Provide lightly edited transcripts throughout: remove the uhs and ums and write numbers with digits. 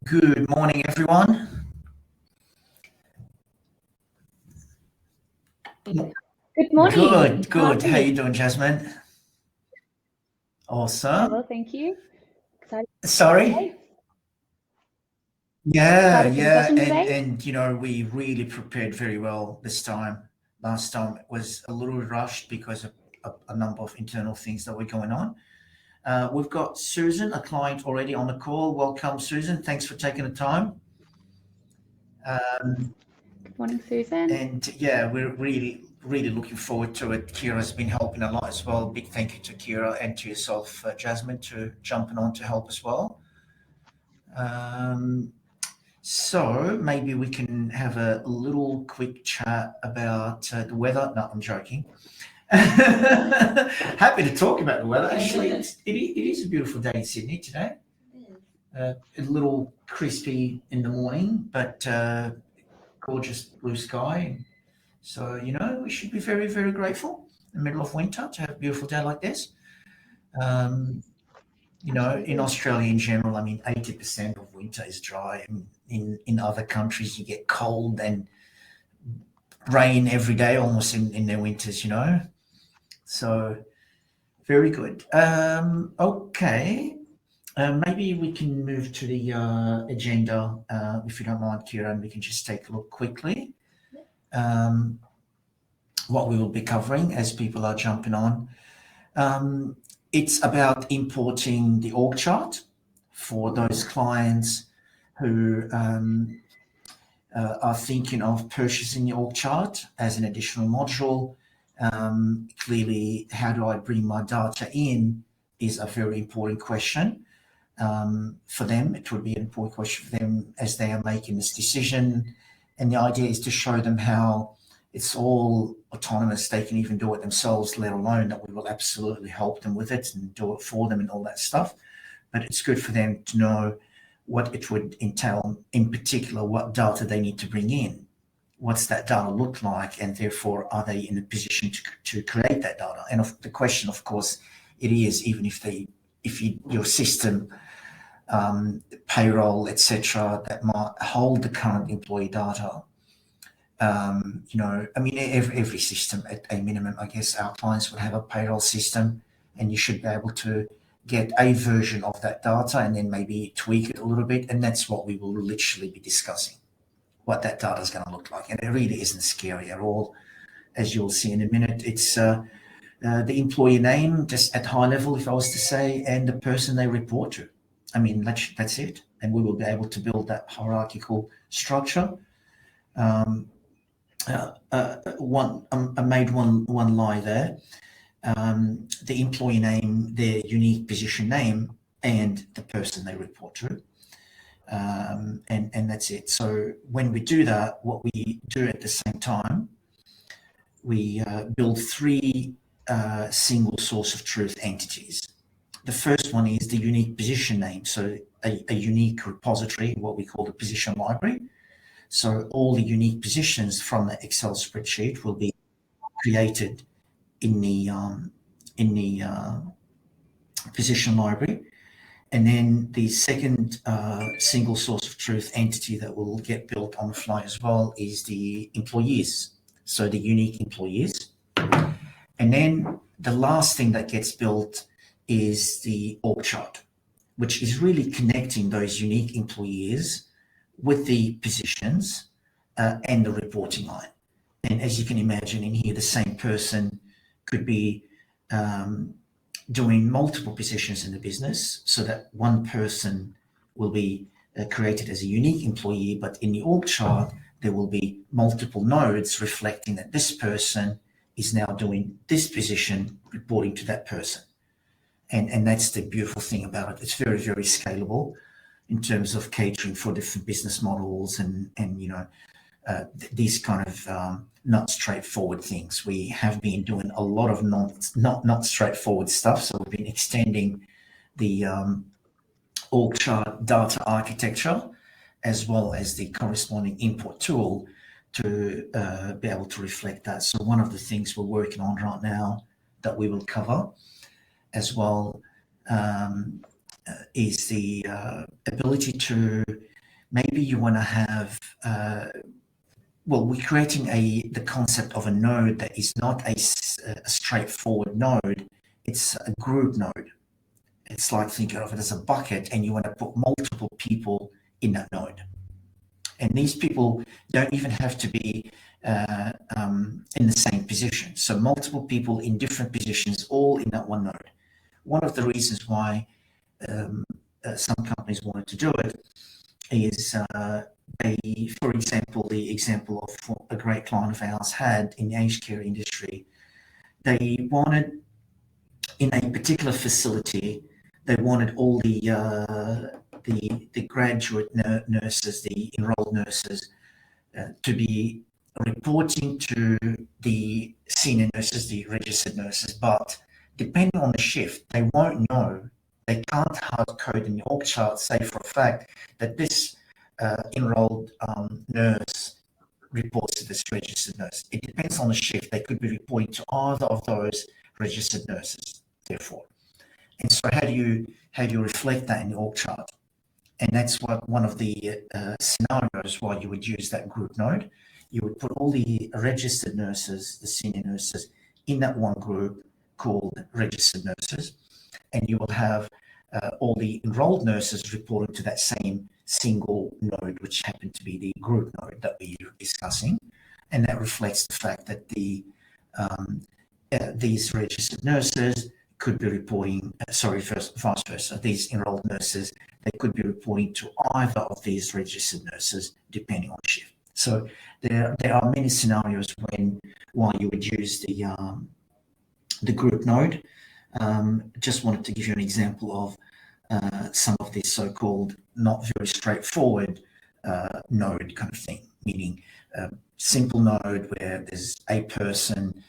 Good morning, everyone. Good morning. Good. How you doing, Jasmine? Very Awesome. well, thank you. Excited Sorry? today? Yeah, Excited for the session today? and we really prepared very well this time. Last time it was a little rushed because of a number of internal things that were going on. We've got Susan, a client already on the call. Welcome, Susan. Thanks for taking the time. Good morning, Susan. And yeah, we're really looking forward to it. Kira's been helping a lot as well. Big thank you to Kira and to yourself, Jasmine, to jumping on to help as well. So maybe we can have a little quick chat about the weather. No, I'm joking. Happy to talk about the weather. Actually, it is a beautiful day in Sydney today. A little crispy in the morning, but gorgeous blue sky. So, we should be very, very grateful in the middle of winter to have a beautiful day like this. In Australia in general, 80% of winter is dry. In other countries, you get cold and rain every day almost in their winters, So, very good. Okay. Maybe we can move to the agenda, if you don't mind, Kira, and we can just take a look quickly. What we will be covering as people are jumping on. It's about importing the org chart for those clients who are thinking of purchasing the org chart as an additional module. Clearly, how do I bring my data in is a very important question. For them, it would be an important question for them as they are making this decision. And the idea is to show them how it's all autonomous. They can even do it themselves, let alone that we will absolutely help them with it and do it for them and all that stuff. But it's good for them to know what it would entail, in particular, what data they need to bring in. What's that data look like? And therefore, are they in a position to create that data? And the question, of course, it is, even if your system, payroll, etc., that might hold the current employee data. Every system at a minimum, I guess our clients would have a payroll system, and you should be able to get a version of that data and then maybe tweak it a little bit. And that's what we will literally be discussing, what that data is going to look like. And it really isn't scary at all, as you'll see in a minute. It's the employee name, just at high level, if I was to say, and the person they report to. That's it. And we will be able to build that hierarchical structure. I made one lie there. The employee name, their unique position name, and the person they report to. And that's it. So when we do that, what we do at the same time, we build three single source of truth entities. The first one is the unique position name. So a unique repository, what we call the position library. So all the unique positions from the Excel spreadsheet will be created in the position library. And then the second single source of truth entity that will get built on the fly as well is the employees. So the unique employees. And then the last thing that gets built is the org chart, which is really connecting those unique employees with the positions and the reporting line. And as you can imagine in here, the same person could be doing multiple positions in the business, so that one person will be created as a unique employee, but in the org chart, there will be multiple nodes reflecting that this person is now doing this position, reporting to that person. And that's the beautiful thing about it. It's very, very scalable in terms of catering for different business models and these kind of not straightforward things. We have been doing a lot of not straightforward stuff. So we've been extending the org chart data architecture as well as the corresponding import tool to be able to reflect that. So one of the things we're working on right now that we will cover as well is the ability to, maybe you want to have, well, we're creating the concept of a node that is not a straightforward node. It's a group node. It's like, think of it as a bucket, and you want to put multiple people in that node. And these people don't even have to be in the same position. So multiple people in different positions, all in that one node. One of the reasons why some companies wanted to do it is for example, the example of a great client of ours had in the aged care industry. They wanted, in a particular facility, they wanted all the graduate nurses, the enrolled nurses, to be reporting to the senior nurses, the registered nurses, but depending on the shift, they won't know. They can't hard code in the org chart, say for a fact that this enrolled nurse reports to this registered nurse. It depends on the shift. They could be reporting to either of those registered nurses, therefore. And so how do you reflect that in the org chart? And that's what one of the scenarios why you would use that group node. You would put all the registered nurses, the senior nurses, in that one group called registered nurses, and you will have all the enrolled nurses reporting to that same single node, which happened to be the group node that we are discussing. And that reflects the fact that these registered nurses could be reporting, vice versa, these enrolled nurses, they could be reporting to either of these registered nurses, depending on shift. So there are many scenarios why you would use the group node. Just wanted to give you an example of some of this so-called not very straightforward node kind of thing, meaning simple node where there's a person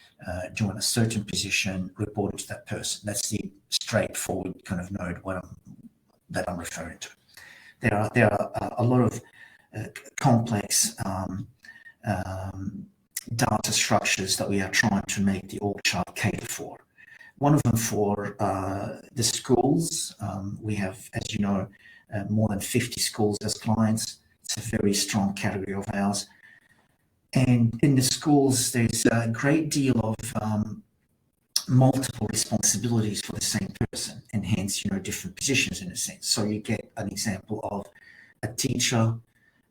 doing a certain position reporting to that person. That's the straightforward kind of node that I'm referring to. There are a lot of complex data structures that we are trying to make the org chart cater for. One of them for the schools. We have, as you know, more than 50 schools as clients. It's a very strong category of ours. And in the schools, there's a great deal of multiple responsibilities for the same person, and hence, different positions in a sense. So you get an example of a teacher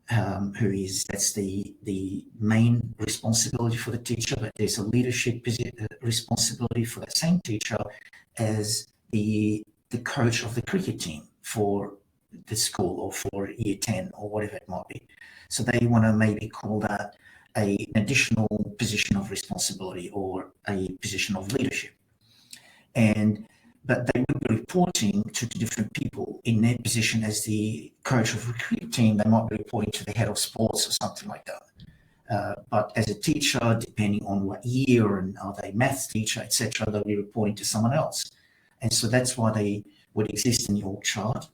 that's the main responsibility for the teacher, but there's a leadership responsibility for that same teacher as the coach of the cricket team for the school or for year 10 or whatever it might be. So they want to maybe call that an additional position of responsibility or a position of leadership. But they would be reporting to different people in their position as the coach of a cricket team. They might be reporting to the head of sports or something like that. But as a teacher, depending on what year and are they maths teacher, etc., they'll be reporting to someone else. And so that's why they would exist in the org chart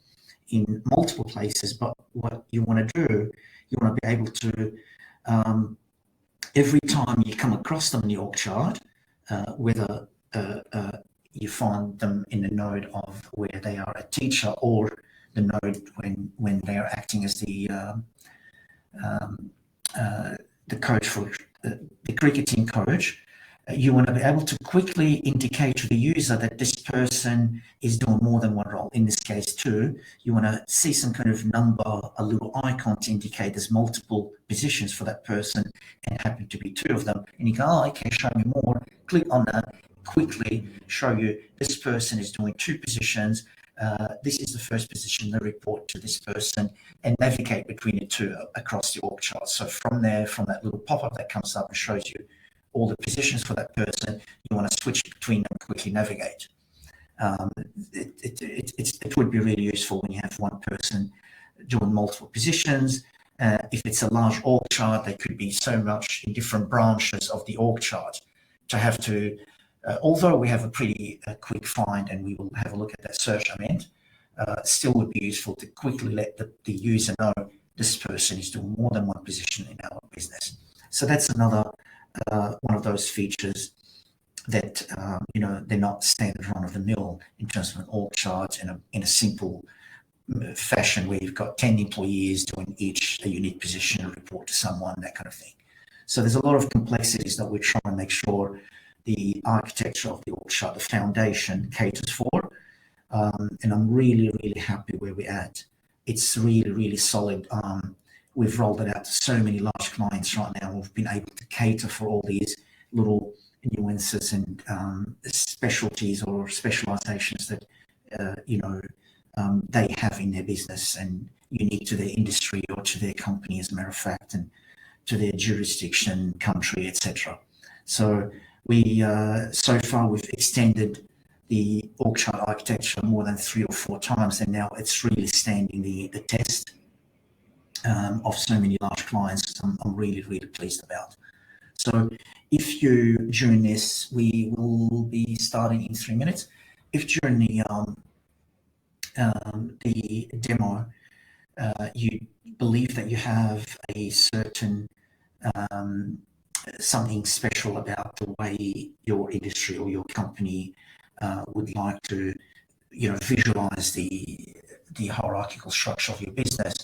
in multiple places. But what you want to do, you want to be able to, every time you come across them in the org chart, whether you find them in the node of where they are a teacher or the node when they are acting as the coach for the cricket team coach, you want to be able to quickly indicate to the user that this person is doing more than one role. In this case, two. You want to see some kind of number, a little icon to indicate there's multiple positions for that person and happen to be two of them. And you go, oh, okay, show me more. Click on that, quickly show you this person is doing two positions. This is the first position, they report to this person, and navigate between the two across the org chart. So from there, from that little pop-up that comes up and shows you all the positions for that person, you want to switch between them, quickly navigate. It would be really useful when you have one person doing multiple positions. If it's a large org chart, they could be so much in different branches of the org chart to have to, although we have a pretty quick find and we will have a look at that search I meant, still would be useful to quickly let the user know this person is doing more than one position in our business. So that's another one of those features that they're not standard run of the mill in terms of an org chart and in a simple fashion where you've got 10 employees doing each a unique position and report to someone, that kind of thing. So there's a lot of complexities that we're trying to make sure the architecture of the org chart, the foundation, caters for. And I'm really, really happy where we're at. It's really, really solid. We've rolled it out to so many large clients right now. We've been able to cater for all these little nuances and specialties or specializations that they have in their business and unique to their industry or to their company, as a matter of fact, and to their jurisdiction, country, etc. So so far we've extended the org chart architecture more than 3 or 4 times, and now it's really standing the test of so many large clients. I'm really, really pleased about. So if you, during this, we will be starting in 3 minutes. If during the demo, you believe that you have a certain something special about the way your industry or your company would like to, visualize the hierarchical structure of your business,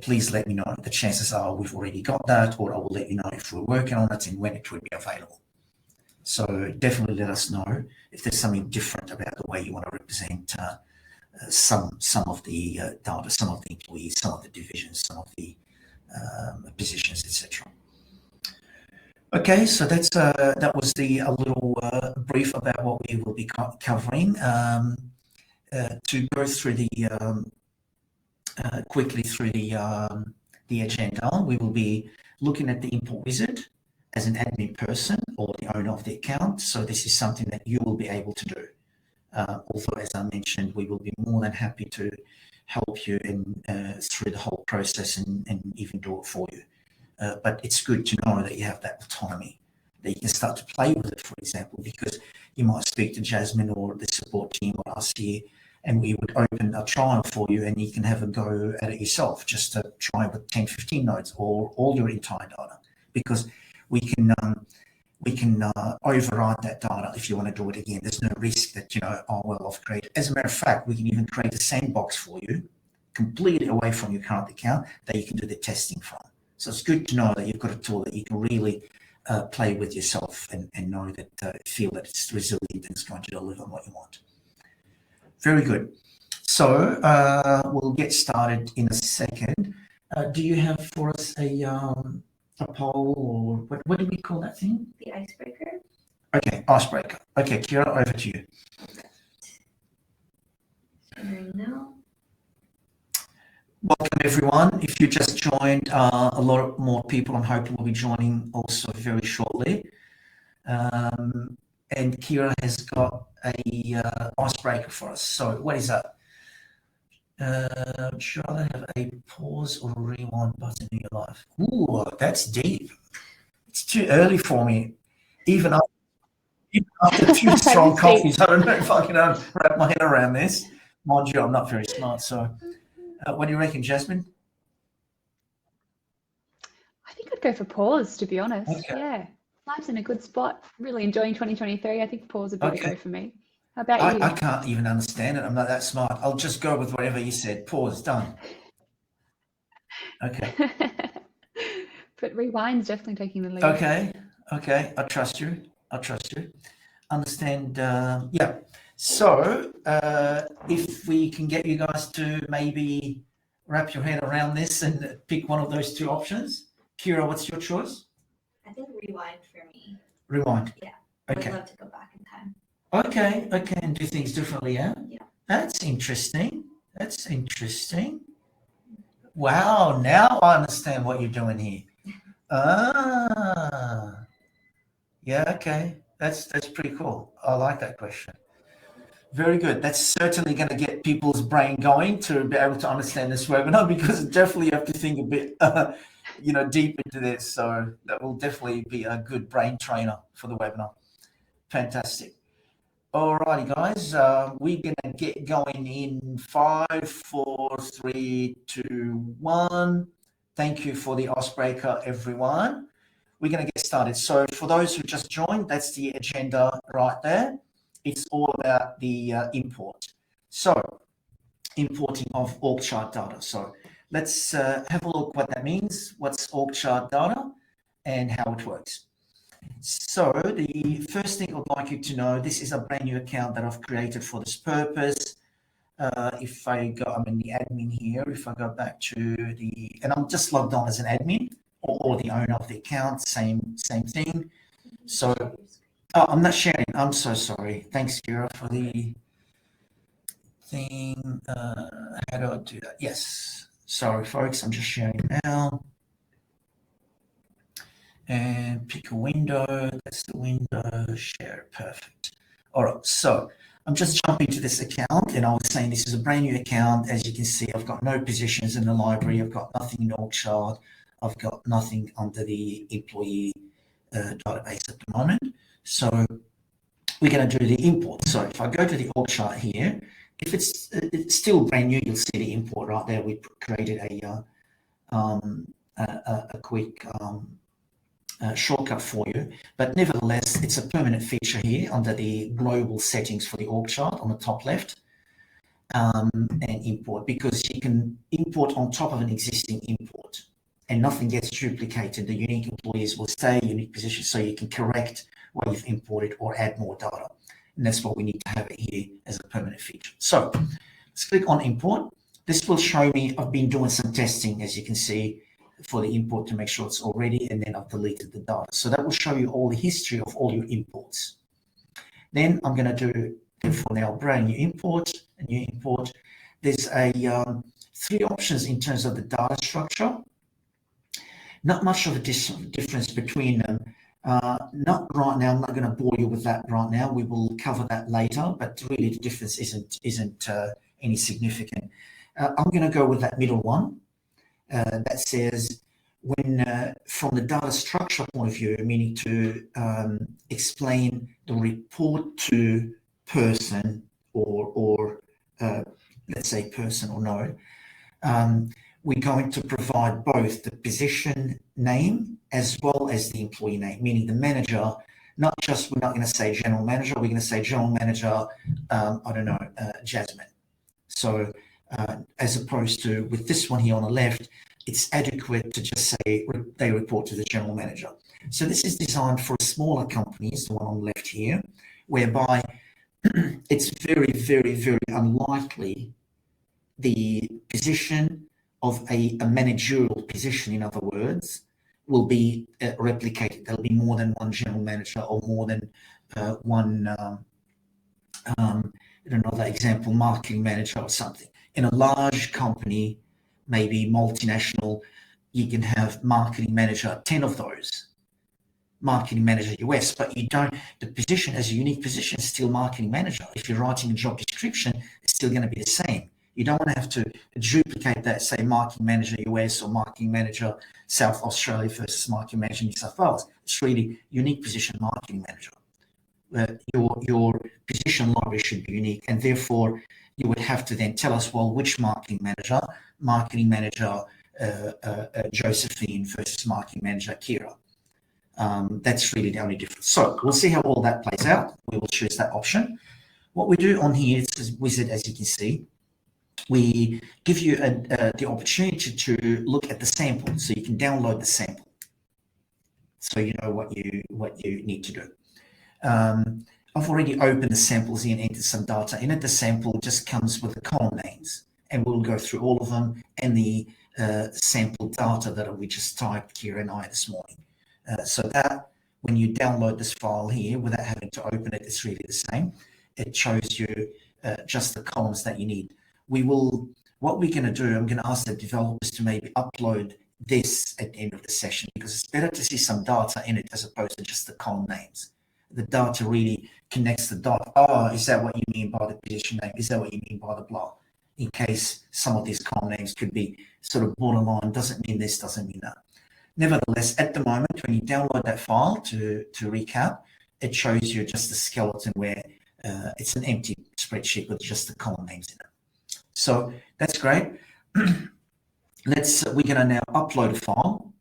please let me know. The chances are we've already got that, or I will let you know if we're working on it and when it will be available. So definitely let us know if there's something different about the way you want to represent some of the data, some of the employees, some of the divisions, some of the positions, etc. Okay, so that was a little brief about what we will be covering. To go through quickly through the agenda, we will be looking at the import wizard as an admin person or the owner of the account. So this is something that you will be able to do. Although, as I mentioned, we will be more than happy to help you through the whole process and even do it for you. But it's good to know that you have that autonomy, that you can start to play with it, for example, because you might speak to Jasmine or the support team or us here, and we would open a trial for you and you can have a go at it yourself, just to try with 10, 15 nodes or all your entire data, because we can override that data if you want to do it again. There's no risk that, I've created. As a matter of fact, we can even create a sandbox for you completely away from your current account that you can do the testing from. So it's good to know that you've got a tool that you can really play with yourself and know that, feel that it's resilient and it's going to deliver what you want. Very good. So we'll get started in a second. Do you have for us a poll, or what do we call that thing? The icebreaker. Okay, icebreaker. Okay, Kira, over to you. Sharing now. Welcome everyone. If you just joined, a lot more people I'm hoping will be joining also very shortly. And Kira has got a icebreaker for us. So what is that? Should I have a pause or rewind button in your life? Ooh, that's deep. It's too early for me. Even after 2 strong coffees, I don't know if I can wrap my head around this. Mind you, I'm not very smart. So what do you reckon, Jasmine? I think I'd go for pause, to be honest. Okay. Yeah, life's in a good spot. Really enjoying 2023. I think pause would be the go for me. How about you? I can't even understand it. I'm not that smart. I'll just go with whatever you said. Pause, done. Okay. But rewind's definitely taking the lead. Okay. I trust you. Understand. Yeah. So if we can get you guys to maybe wrap your head around this and pick one of those 2 options. Kira, what's your choice? I think rewind for me. Rewind. Yeah. Okay. I'd love to go back in time. Okay, and do things differently, yeah? Yeah. That's interesting. Wow, now I understand what you're doing here. Yeah, okay. That's pretty cool. I like that question. Very good. That's certainly going to get people's brain going to be able to understand this webinar, because definitely you have to think a bit, deep into this. So that will definitely be a good brain trainer for the webinar. Fantastic. Alrighty, guys, we're gonna get going in 5, 4, 3, 2, 1. Thank you for the icebreaker, everyone. we're going to get started. So for those who just joined, that's the agenda right there. It's all about the import. So importing of org chart data. So let's have a look what that means. What's org chart data and how it works. So the first thing I'd like you to know, this is a brand new account that I've created for this purpose. If I go, I'm in the admin here. If I go back to and I'm just logged on as an admin or the owner of the account, same thing. So, oh, I'm not sharing. I'm so sorry. Thanks, Kira, for the thing. How do I do that? Yes. Sorry, folks. I'm just sharing now. And pick a window. That's the window. Share. Perfect. All right. So I'm just jumping to this account, and I was saying this is a brand new account. As you can see, I've got no positions in the library. I've got nothing in org chart. I've got nothing under the employee database at the moment. So we're going to do the import. So if I go to the org chart here, if it's still brand new, you'll see the import right there. We created a quick shortcut for you, but nevertheless, it's a permanent feature here under the global settings for the org chart on the top left, and import, because you can import on top of an existing import and nothing gets duplicated. The unique employees will stay unique positions, so you can correct what you've imported or add more data. And that's what we need to have it here as a permanent feature. So let's click on import. This will show me, I've been doing some testing, as you can see, for the import to make sure it's all ready, and then I've deleted the data. So that will show you all the history of all your imports. Then I'm going to do, therefore now, brand new import, a new import. There's three options in terms of the data structure. Not much of a difference between them. Not right now. I'm not going to bore you with that right now. We will cover that later, but really the difference isn't any significant. I'm going to go with that middle one that says when from the data structure point of view, meaning to explain the report to person or let's say person or node. We're going to provide both the position name as well as the employee name, meaning the manager, we're not going to say general manager, we're going to say general manager, Jasmine. So as opposed to with this one here on the left, it's adequate to just say they report to the general manager. So this is designed for smaller companies, the one on the left here, whereby it's very, very, very unlikely the position of a managerial position, in other words, will be replicated. There'll be more than one general manager or more than one, another example, marketing manager or something. In a large company, maybe multinational, you can have marketing manager, 10 of those. Marketing manager US, but you don't, the position as a unique position is still marketing manager. If you're writing a job description, it's still going to be the same. You don't want to have to duplicate that, say, marketing manager US or marketing manager South Australia versus marketing manager New South Wales. It's really unique position marketing manager. Your position library should be unique, and therefore you would have to then tell us, well, which marketing manager Josephine versus marketing manager Kira. That's really the only difference. So we'll see how all that plays out. We will choose that option. What we do on here is a wizard, as you can see. We give you the opportunity to look at the sample, so you can download the sample, so you know what you need to do. I've already opened the samples here and entered some data in it. The sample just comes with the column names, and we'll go through all of them and the sample data that we just typed, Kira and I, this morning. So that when you download this file here without having to open it, it's really the same. It shows you just the columns that you need. What we're going to do, I'm going to ask the developers to maybe upload this at the end of the session, because it's better to see some data in it as opposed to just the column names. The data really connects the dot. Oh, is that what you mean by the position name? Is that what you mean by the blah? In case some of these column names could be sort of borderline, doesn't mean this, doesn't mean that. Nevertheless, at the moment, when you download that file, to recap, it shows you just the skeleton where it's an empty spreadsheet with just the column names in it. So that's great. We're going to now upload a file.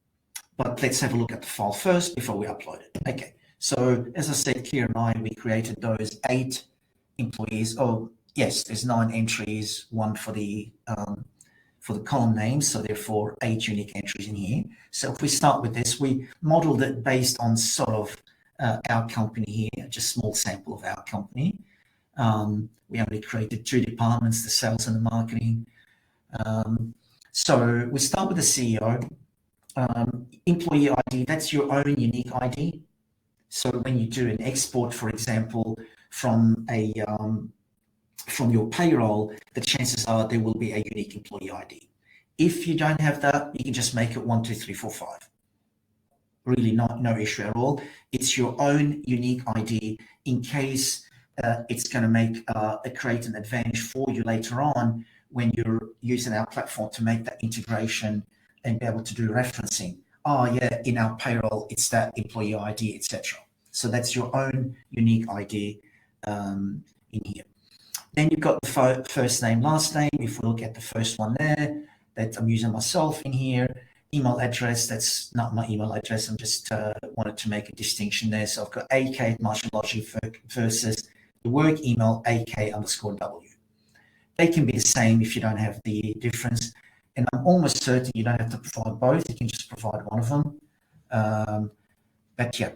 But let's have a look at the file first before we upload it. Okay, so as I said, Kia and I, we created those 8 employees. Oh, yes, there's 9 entries, one for the column names, so therefore 8 unique entries in here. So if we start with this, we modeled it based on sort of our company here, just a small sample of our company. We only created 2 departments, the sales and the marketing. So we start with the CEO. Employee ID, that's your own unique ID. So when you do an export, for example, from your payroll, the chances are there will be a unique employee ID. If you don't have that, you can just make it 1, 2, 3, 4, 5. Really no issue at all. It's your own unique ID in case it's going to create an advantage for you later on when you're using our platform to make that integration and be able to do referencing. Oh yeah, in our payroll, it's that employee ID, etc. So that's your own unique ID in here. Then you've got the first name, last name. If we look at the first one there, that I'm using myself in here. Email address, that's not my email address. I'm just wanted to make a distinction there. So I've got ak@martiallogic versus the work email ak_w. They can be the same if you don't have the difference. And I'm almost certain you don't have to provide both. You can just provide one of them. But yeah,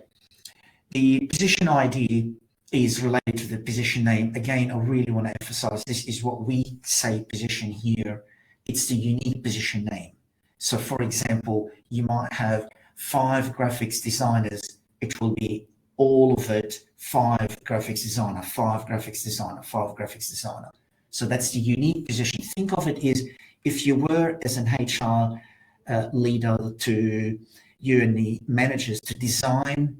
the position ID is related to the position name. Again, I really want to emphasize this is what we say position here. It's the unique position name. So for example, you might have 5 graphics designers. It will be all of it 5 graphics designer, 5 graphics designer, 5 graphics designer. So that's the unique position. Think of it as if you were as an HR leader to you and the managers to design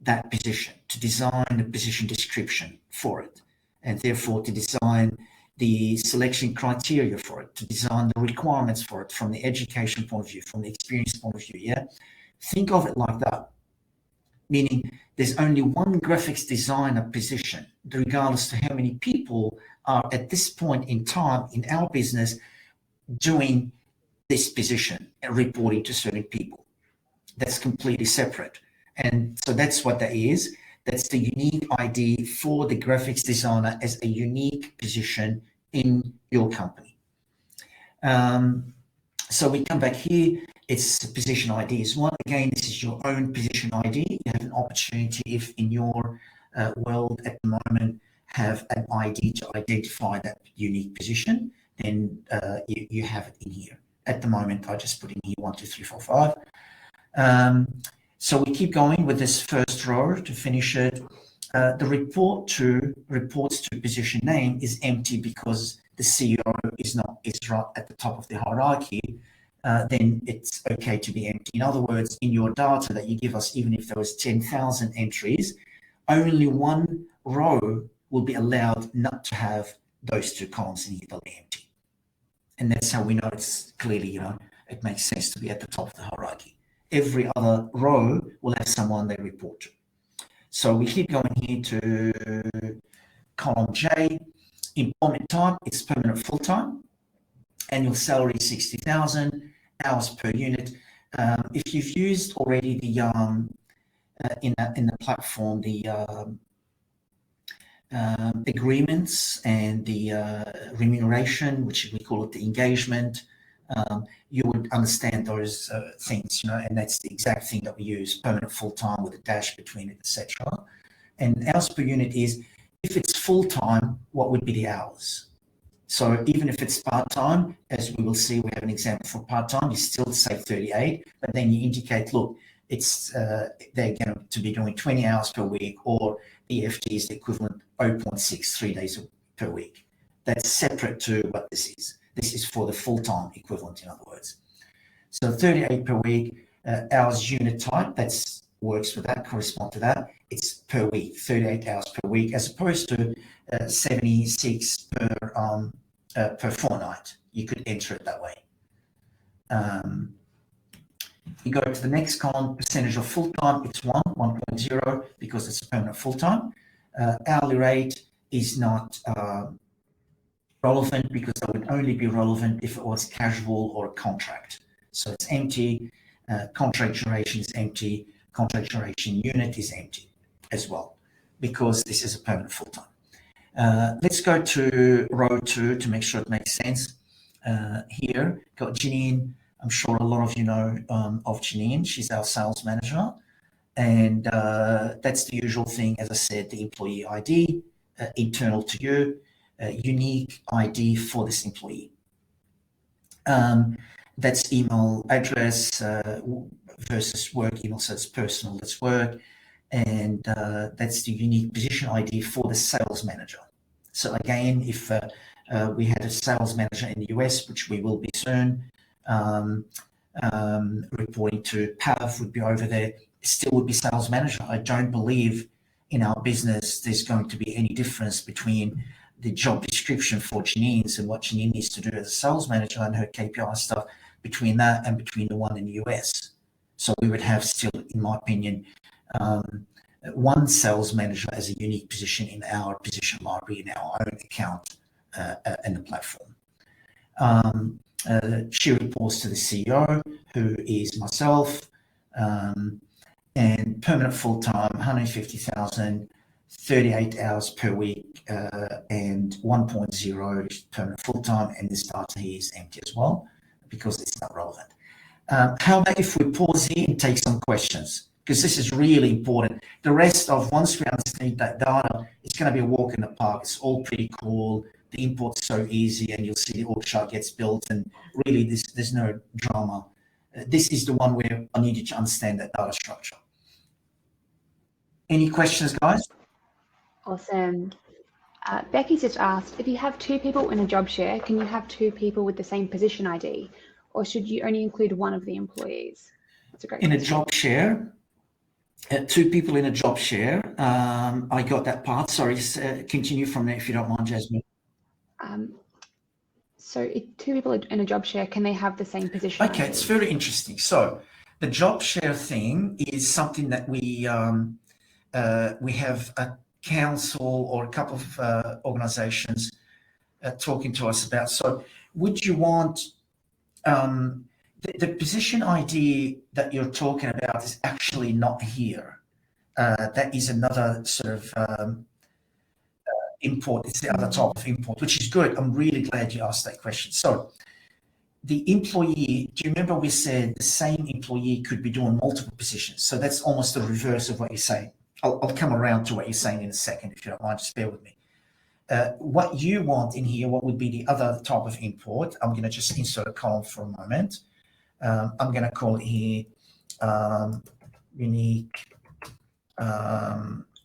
that position, to design the position description for it, and therefore to design the selection criteria for it, to design the requirements for it from the education point of view, from the experience point of view, yeah? Think of it like that, meaning there's only one graphics designer position, regardless to how many people are at this point in time in our business doing this position and reporting to certain people. That's completely separate. And so that's what that is. That's the unique ID for the graphics designer as a unique position in your company. So we come back here. It's position ID is 1. Again, this is your own position ID. You have an opportunity if in your world at the moment have an ID to identify that unique position, then you have it in here. At the moment, I just put in here 1, 2, 3, 4, 5. So we keep going with this first row to finish it. The reports to position name is empty because the CEO is right at the top of the hierarchy. Then it's okay to be empty. In other words, in your data that you give us, even if there was 10,000 entries, only one row will be allowed not to have those 2 columns in here, they'll be empty. And that's how we know it's clearly, it makes sense to be at the top of the hierarchy. Every other row will have someone they report to. So we keep going here to column J. Employment type, it's permanent full-time. Annual salary, 60,000. Hours per unit. If you've used already the in the platform the agreements and the remuneration, which we call it the engagement, you would understand those things, and that's the exact thing that we use, permanent full-time with a dash between it, etc. And hours per unit is, if it's full-time, what would be the hours? So even if it's part-time, as we will see, we have an example for part-time, you still say 38, but then you indicate, look, it's they're going to be doing 20 hours per week, or the FT is the equivalent 0.6, 3 days per week. That's separate to what this is. This is for the full-time equivalent, in other words. So 38 per week, hours unit type, that's works with that, correspond to that. It's per week, 38 hours per week, as opposed to 76 per fortnight. You could enter it that way. You go to the next column, percentage of full-time, it's 1.0, because it's a permanent full-time. Hourly rate is not relevant, because that would only be relevant if it was casual or a contract. So it's empty. contract duration is empty, contract duration unit is empty as well, because this is a permanent full-time. Let's go to row 2 to make sure it makes sense. Here, got Janine. I'm sure a lot of you know of Janine. She's our sales manager. And that's the usual thing, as I said, the employee ID, internal to you, unique ID for this employee. That's email address versus work email, so it's personal, that's work. And that's the unique position ID for the sales manager. So again, if we had a sales manager in the US, which we will be soon, reporting to Pav would be over there, still would be sales manager. I don't believe in our business there's going to be any difference between the job description for Janine's and what Janine needs to do as a sales manager and her KPI stuff, between that and between the one in the US. So we would have still, in my opinion, one sales manager as a unique position in our position library, in our own account in the platform. She reports to the CEO, who is myself, and permanent full-time, 150,000, 38 hours per week, and 1.0 permanent full-time, and this data here is empty as well, because it's not relevant. How about if we pause here and take some questions? Because this is really important. The rest of, once we understand that data, it's going to be a walk in the park. It's all pretty cool. The import's so easy, and you'll see the org chart gets built, and really there's no drama. This is the one where I need you to understand that data structure. Any questions, guys? Awesome. Becky's just asked, if you have 2 people in a job share, can you have 2 people with the same position ID, or should you only include one of the employees? That's a great question. In a job share, 2 people in a job share. I got that part. Sorry, continue from there if you don't mind, Jasmine. So if 2 people in a job share, can they have the same position? Okay, it's very interesting. So the job share thing is something that we have a council or a couple of organizations talking to us about. So would you want the position ID that you're talking about is actually not here. That is another sort of import. It's the other type of import, which is good. I'm really glad you asked that question. So the employee, do you remember we said the same employee could be doing multiple positions? So that's almost the reverse of what you're saying. I'll come around to what you're saying in a second, if you don't mind, just bear with me. What you want in here, what would be the other type of import? I'm going to just insert a column for a moment. I'm going to call it here unique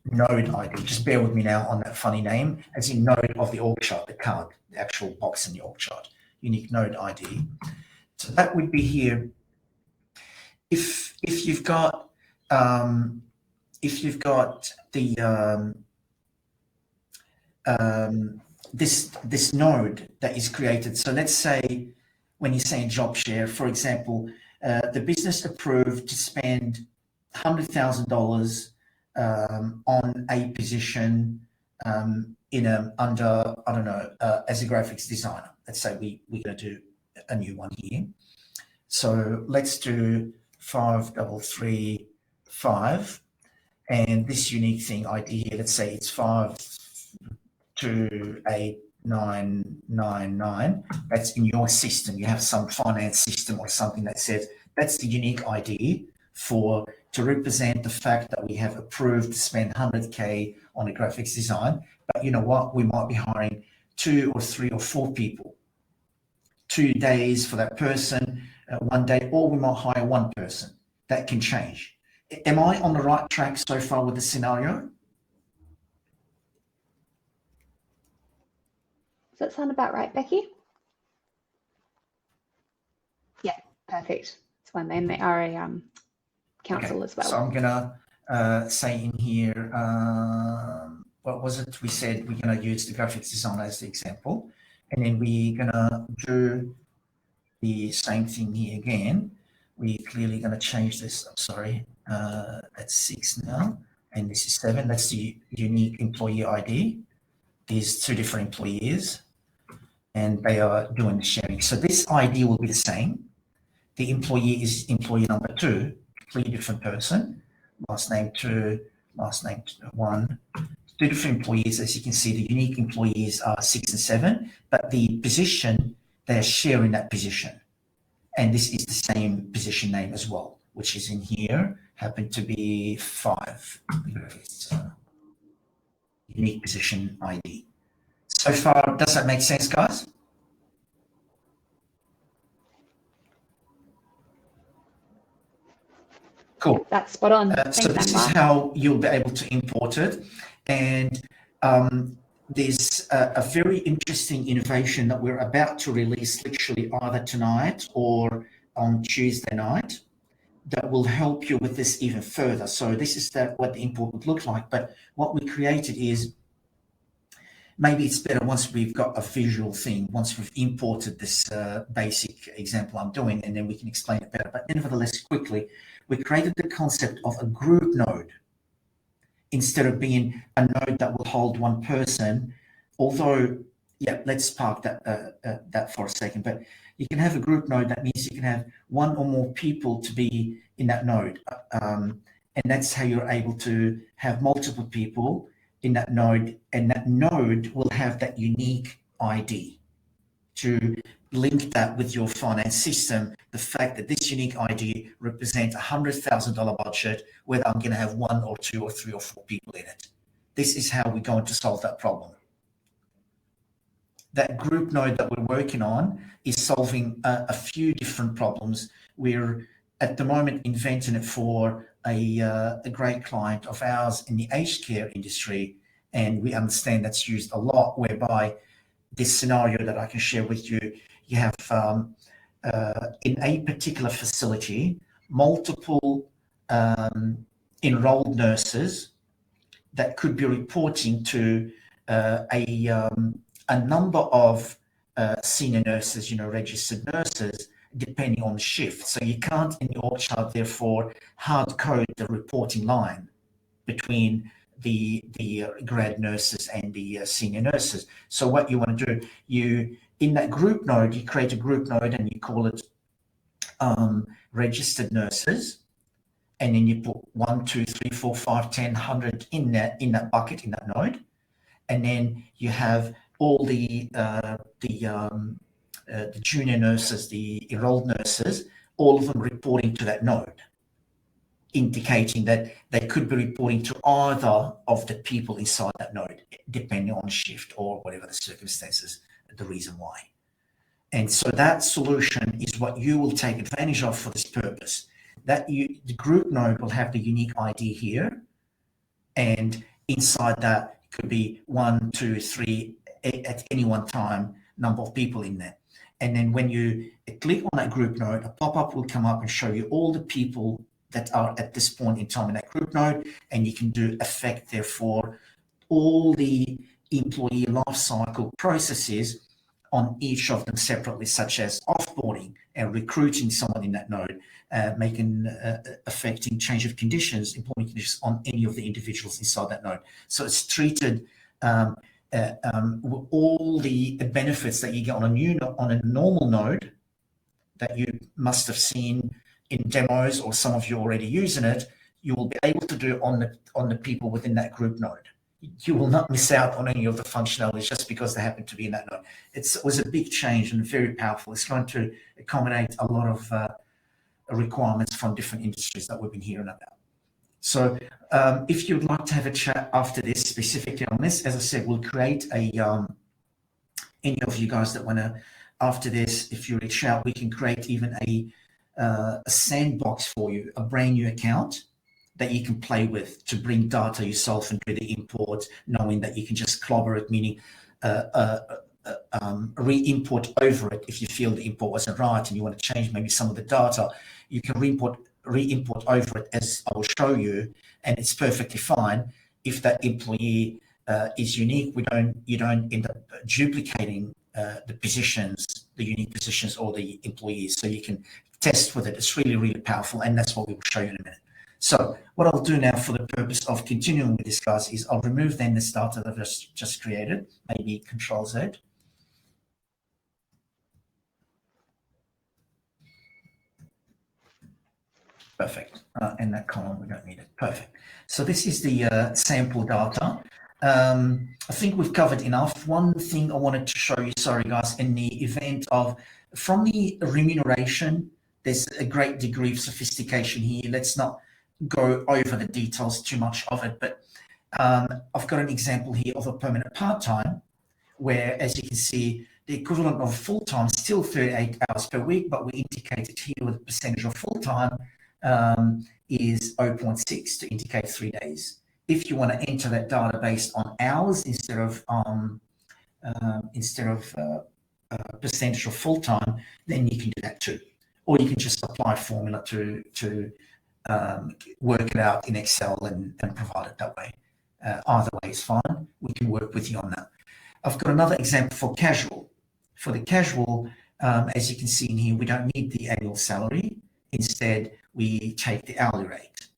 node ID. Just bear with me now on that funny name, as in node of the org chart, the card, the actual box in the org chart, unique node ID. So that would be here. If you've got the this node that is created. So let's say when you're saying job share, for example, the business approved to spend $100,000 on a position in under, I don't know, as a graphics designer. Let's say we're going to do a new one here. So let's do 5335, and this unique thing ID here, let's say it's 528999. That's in your system. You have some finance system or something that says that's the unique ID to represent the fact that we have approved to spend 100K on a graphics design. But you know what? We might be hiring 2 or 3 or 4 people, 2 days for that person, 1 day, or we might hire 1 person. That can change. Am I on the right track so far with the scenario? Does that sound about right, Becky? Yeah, perfect. It's when they are a council as well. So I'm gonna say in here, what was it? We said we're gonna use the graphics designer as the example, and then we're gonna do the same thing here again. We're clearly gonna change this. I'm sorry, that's 6 now, and this is 7. That's the unique employee ID. These 2 different employees, and they are doing the sharing. So this ID will be the same. The employee is employee number 2, completely different person, last name 2, last name 1, 2 different employees. As you can see, the unique employees are 6 and 7, but the position, they're sharing that position. And this is the same position name as well, which is in here, happened to be 5. It's unique position ID. So far, does that make sense, guys? Cool. That's spot on. So this is how you'll be able to import it. And there's a very interesting innovation that we're about to release literally either tonight or on Tuesday night that will help you with this even further. So this is what the import would look like. But what we created is, maybe it's better once we've got a visual thing, once we've imported this basic example I'm doing, and then we can explain it better. But nevertheless, quickly, we created the concept of a group node instead of being a node that will hold one person. Although, yeah, let's park that for a second. But you can have a group node. That means you can have one or more people to be in that node. And that's how you're able to have multiple people in that node, and that node will have that unique ID to link that with your finance system. The fact that this unique ID represents $100,000 budget, whether I'm going to have 1 or 2 or 3 or 4 people in it. This is how we're going to solve that problem. That group node that we're working on is solving a few different problems. We're at the moment inventing it for a great client of ours in the aged care industry, and we understand that's used a lot, whereby this scenario that I can share with you, you have in a particular facility, multiple enrolled nurses that could be reporting to a number of senior nurses, registered nurses, depending on the shift. So you can't in the org chart, therefore, hard code the reporting line between the grad nurses and the senior nurses. So what you want to do, in that group node, you create a group node and you call it registered nurses, and then you put 1, 2, 3, 4, 5, 10, 100 in that bucket, in that node, and then you have all the junior nurses, the enrolled nurses, all of them reporting to that node, indicating that they could be reporting to either of the people inside that node, depending on shift or whatever the circumstances, the reason why. And so that solution is what you will take advantage of for this purpose. The group node will have the unique ID here, and inside that could be 1, 2, 3 at any one time, number of people in there. And then when you click on that group node, a pop-up will come up and show you all the people that are at this point in time in that group node, and you can do affect, therefore, all the employee life cycle processes on each of them separately, such as offboarding and recruiting someone in that node, affecting change of conditions, employment conditions on any of the individuals inside that node. So it's treated all the benefits that you get on a normal node that you must have seen in demos, or some of you already using it, you will be able to do on the people within that group node. You will not miss out on any of the functionalities just because they happen to be in that node. It was a big change and very powerful. It's going to accommodate a lot of requirements from different industries that we've been hearing about. So if you'd like to have a chat after this, specifically on this, as I said, we'll create any of you guys that want to, after this, if you reach out, we can create even a sandbox for you, a brand new account that you can play with to bring data yourself and do the import, knowing that you can just clobber it, meaning re-import over it. If you feel the import wasn't right and you want to change maybe some of the data, you can re-import over it, as I will show you, and it's perfectly fine. If that employee is unique, you don't end up duplicating the positions, the unique positions, or the employees. So you can test with it. It's really, really powerful, and that's what we will show you in a minute. So what I'll do now for the purpose of continuing with this, guys, is I'll remove then this data that I've just created, maybe Control Z. Perfect. And that column, we don't need it. Perfect. So this is the sample data. I think we've covered enough. One thing I wanted to show you, sorry guys, in the event of, from the remuneration, there's a great degree of sophistication here. Let's not go over the details too much of it, but I've got an example here of a permanent part-time, where, as you can see, the equivalent of full-time is still 38 hours per week, but we indicated here with a percentage of full-time is 0.6 to indicate 3 days. If you want to enter that data based on hours instead of percentage of full-time, then you can do that too. Or you can just apply a formula to work it out in Excel and provide it that way. Either way is fine. We can work with you on that. I've got another example for casual. For the casual, as you can see in here, we don't need the annual salary. Instead, we take the hourly rate,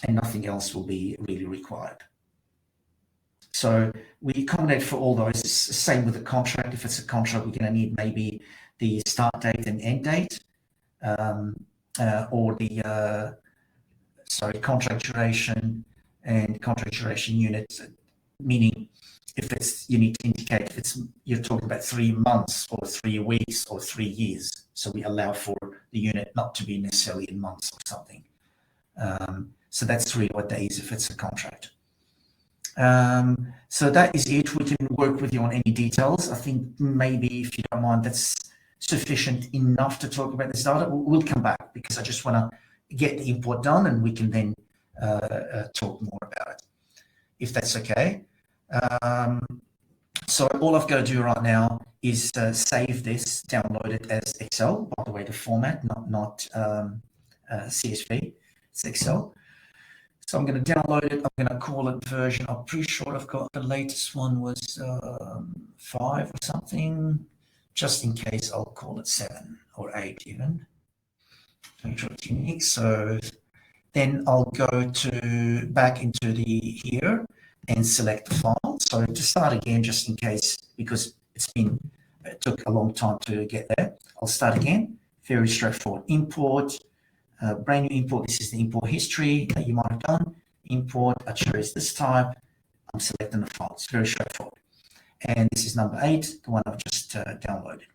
and nothing else will be really required. So we accommodate for all those. Same with the contract. If it's a contract, we're going to need maybe the start date and end date, or the contract duration and contract duration units, meaning if it's, you need to indicate if it's, you're talking about 3 months or 3 weeks or 3 years. So we allow for the unit not to be necessarily in months or something. So that's really what that is if it's a contract. So that is it. We can work with you on any details. I think maybe, if you don't mind, that's sufficient enough to talk about this data. We'll come back because I just want to get the import done, and we can then talk more about it, if that's okay. So all I've got to do right now is save this, download it as Excel. By the way, the format, not CSV, it's Excel. So I'm going to download it. I'm going to call it version. I'm pretty sure I've got the latest one was 5 or something. Just in case, I'll call it 7 or 8 even. Make sure it's unique. So then I'll go to back into the here and select the file. So to start again, just in case, because it took a long time to get there, I'll start again. Very straightforward. Import, brand new import. This is the import history that you might have done. Import, I chose this type. I'm selecting the file. It's very straightforward. And this is number 8, the one I've just downloaded.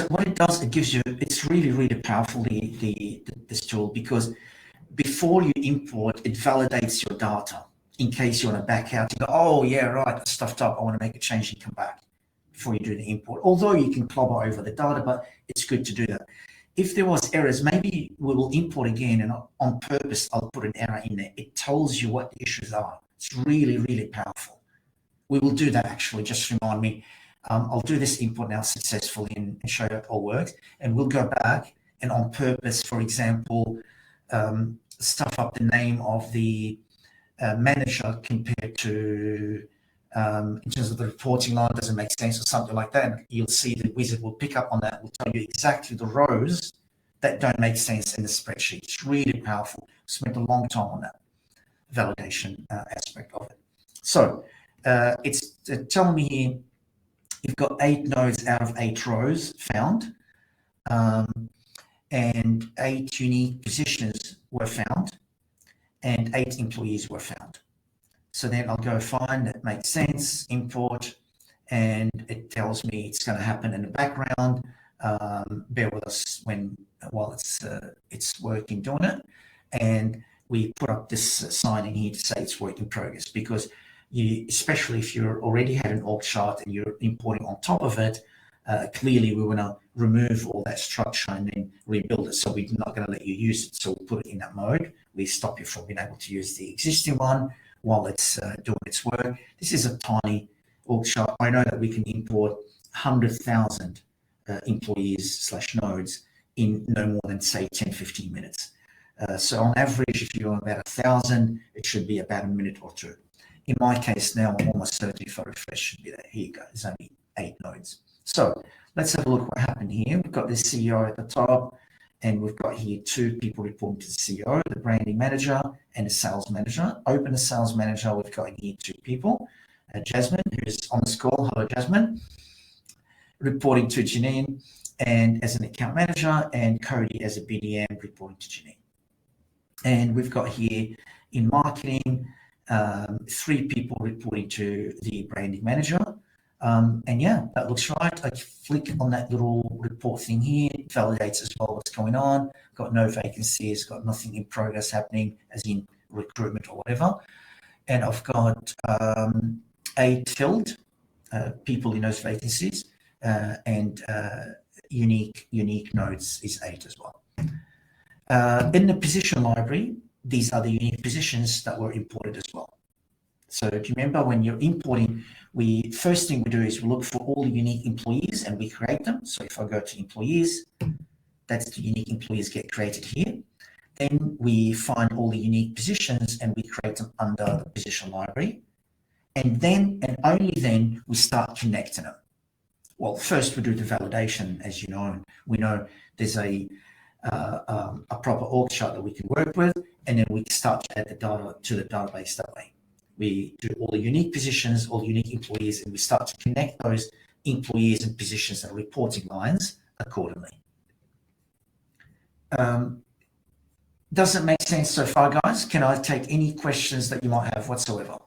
What it does, it gives you, it's really, really powerful, this tool, because before you import, it validates your data. In case you want to back out, you go, oh yeah, right, I stuffed up, I want to make a change and come back before you do the import. Although you can clobber over the data, but it's good to do that. If there was errors, maybe we will import again, and on purpose, I'll put an error in there. It tells you what the issues are. It's really, really powerful. We will do that actually, just remind me. I'll do this import now successfully and show you it all works. And we'll go back and on purpose, for example, stuff up the name of the manager compared to, in terms of the reporting line, doesn't make sense or something like that. And you'll see the wizard will pick up on that, will tell you exactly the rows that don't make sense in the spreadsheet. It's really powerful. Spent a long time on that validation aspect of it. So it's telling me here, you've got 8 nodes out of 8 rows found, and 8 unique positions were found, and 8 employees were found. So then I'll go find, that makes sense, import, and it tells me it's going to happen in the background. Bear with us while it's working doing it. And we put up this sign in here to say it's work in progress, because especially if you already had an org chart and you're importing on top of it, clearly we want to remove all that structure and then rebuild it. So we're not going to let you use it. So we'll put it in that mode. We stop you from being able to use the existing one while it's doing its work. This is a tiny org chart. I know that we can import 100,000 employees / nodes in no more than, say, 10-15 minutes. So on average, if you're about 1,000, it should be about a minute or 2. In my case now, I'm almost certain if I refresh, should be there. Here you go. There's only 8 nodes. So let's have a look what happened here. We've got the CEO at the top, and we've got here 2 people reporting to the CEO, the branding manager and the sales manager. Open the sales manager. We've got in here 2 people. Jasmine, who's on this call. Hello, Jasmine. Reporting to Janine. and as an account manager, and Cody as a BDM reporting to Janine. And we've got here in marketing, 3 people reporting to the branding manager. And yeah, that looks right. I flick on that little report thing here, it validates as well what's going on. Got no vacancies, got nothing in progress happening, as in recruitment or whatever. And I've got 8 filled people in those vacancies, and unique nodes is 8 as well. In the position library, these are the unique positions that were imported as well. So do you remember when you're importing, first thing we do is we look for all the unique employees and we create them. So if I go to employees, that's the unique employees get created here. Then we find all the unique positions and we create them under the position library. And then, and only then, we start connecting them. Well, first we do the validation, as you know. We know there's a proper org chart that we can work with, and then we start to add the data to the database that way. We do all the unique positions, all the unique employees, and we start to connect those employees and positions and reporting lines accordingly. Does it make sense so far, guys? Can I take any questions that you might have whatsoever?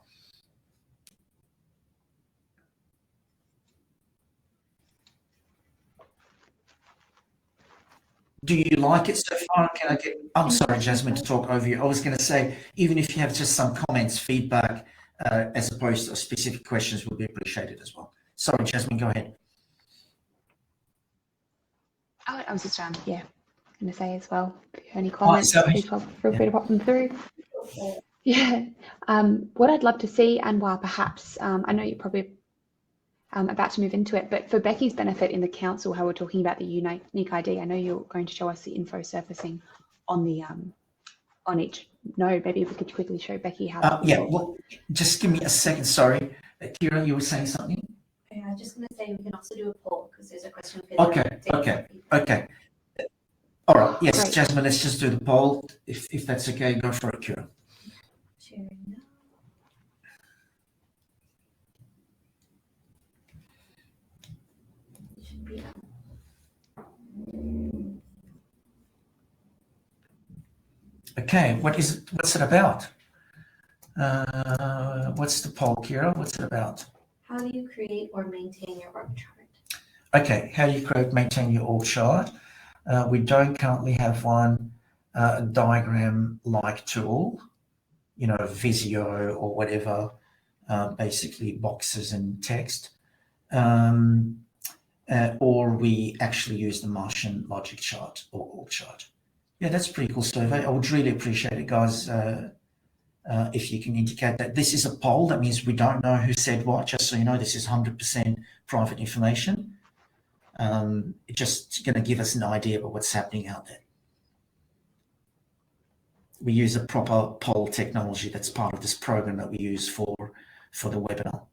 Do you like it so far? Can I get, I'm sorry, Jasmine, to talk over you. I was going to say, even if you have just some comments, feedback, as opposed to specific questions would be appreciated as well. Sorry, Jasmine, go ahead. Oh, I was just going to say as well, if you have any comments, please feel free to pop them through. Yeah. What I'd love to see, and while perhaps, I know you're probably about to move into it, but for Becky's benefit in the council, how we're talking about the unique ID, I know you're going to show us the info surfacing on the on each node. Maybe if we could quickly show Becky how that yeah, well, just give me a second. Sorry, Kira, you were saying something? Yeah, I was just going to say we can also do a poll because there's a question. Okay. All right. Yes, Great. Jasmine, let's just do the poll. If that's okay, go for it, Kira. Sharing now. It should be done. Okay, what's it about? What's the poll, Kira? What's it about? How do you create or maintain your org chart? Okay, how do you maintain your org chart? We don't currently have one diagram-like tool, Visio or whatever, basically boxes and text. Or we actually use the Martian logic chart or org chart. Yeah, that's a pretty cool survey. I would really appreciate it, guys, if you can indicate that. This is a poll. That means we don't know who said what, just so you know. This is 100% private information. It's just going to give us an idea of what's happening out there. We use a proper poll technology that's part of this program that we use for the webinar.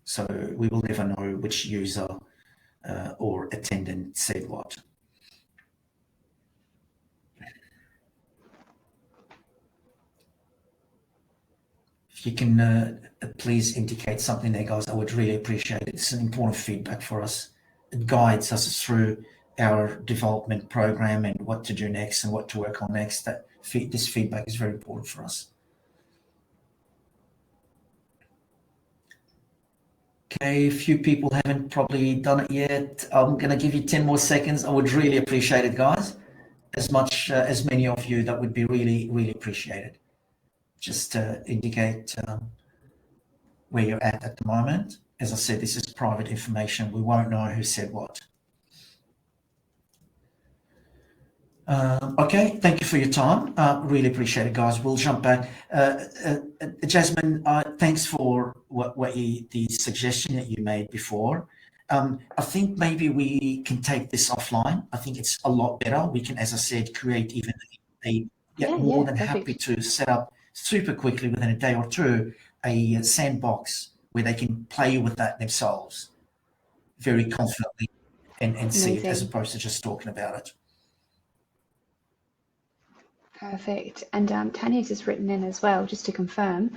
So we will never know which user or attendant said what. If you can please indicate something there, guys, I would really appreciate it. It's an important feedback for us. It guides us through our development program and what to do next and what to work on next. This feedback is very important for us. Okay, a few people haven't probably done it yet. I'm going to give you 10 more seconds. I would really appreciate it, guys. As many of you, that would be really, really appreciated. Just indicate where you're at the moment. As I said, this is private information. We won't know who said what. Okay, thank you for your time. Really appreciate it, guys. We'll jump back. Jasmine, thanks for the suggestion that you made before. I think maybe we can take this offline. I think it's a lot better. We can, as I said, create even more than perfect. happy to set up super quickly within a day or two a sandbox where they can play with that themselves very confidently and see it, as opposed to just talking about it. Perfect. And Tanya's just written in as well, just to confirm.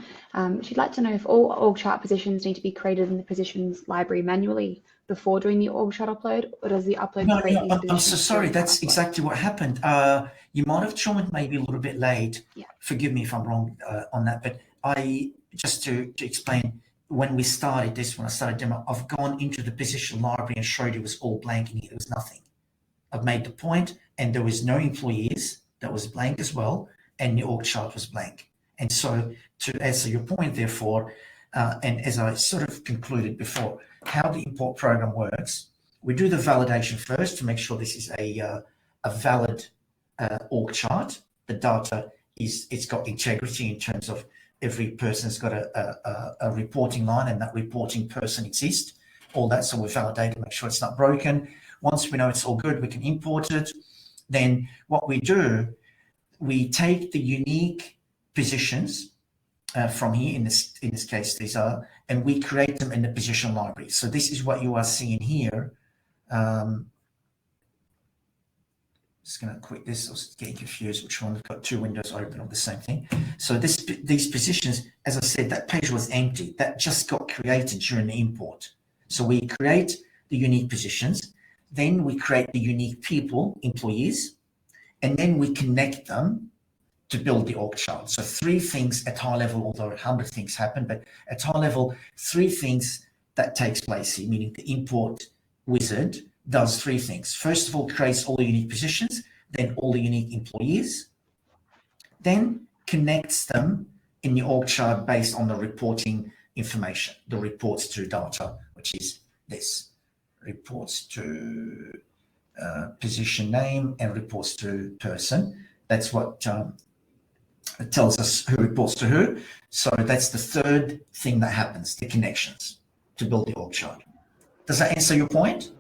She'd like to know if all org chart positions need to be created in the positions library manually before doing the org chart upload, or does the upload No, create no, these I'm positions? so sorry. during the That's upload? exactly what happened. You might have joined maybe a little bit late. Yeah. Forgive me if I'm wrong on that, but just to explain, when we started this, when I started demo, I've gone into the position library and showed it was all blank in here. There was nothing. I've made the point, and there was no employees. That was blank as well, and the org chart was blank. And so, to answer your point, therefore, and as I sort of concluded before, how the import program works, we do the validation first to make sure this is a valid org chart. The data it's got integrity in terms of every person's got a reporting line, and that reporting person exists. All that, so we validate to make sure it's not broken. Once we know it's all good, we can import it. Then what we do, we take the unique positions from here, in this case these are, and we create them in the position library. So this is what you are seeing here. Just going to quit this. I was getting confused which one. I've got two windows open of the same thing. So these positions, as I said, that page was empty. That just got created during the import. So we create the unique positions, then we create the unique people, employees, and then we connect them to build the org chart. So three things at high level, although 100 things happen, but at high level, three things that takes place here, meaning the import wizard does three things. First of all, creates all the unique positions, then all the unique employees, then connects them in the org chart based on the reporting information, the reports to data, which is this, reports to position name and reports to person. That's what it tells us who reports to who. So that's the third thing that happens, the connections to build the org chart. Does that answer your point?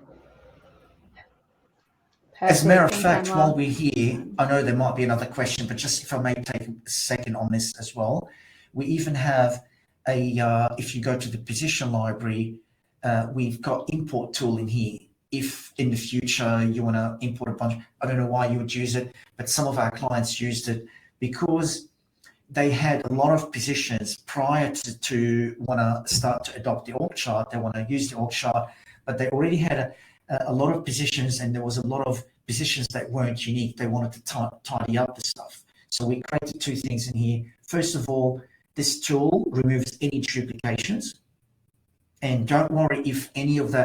As a matter of fact, while we're here, I know there might be another question, but just if I may take a second on this as well, we even have if you go to the position library, we've got import tool in here. If in the future you want to import a bunch, I don't know why you would use it, but some of our clients used it because they had a lot of positions prior to want to start to adopt the org chart. They want to use the org chart, but they already had a lot of positions, and there was a lot of positions that weren't unique. They wanted to tidy up the stuff. So we created two things in here. First of all, this tool removes any duplications. And don't worry if any of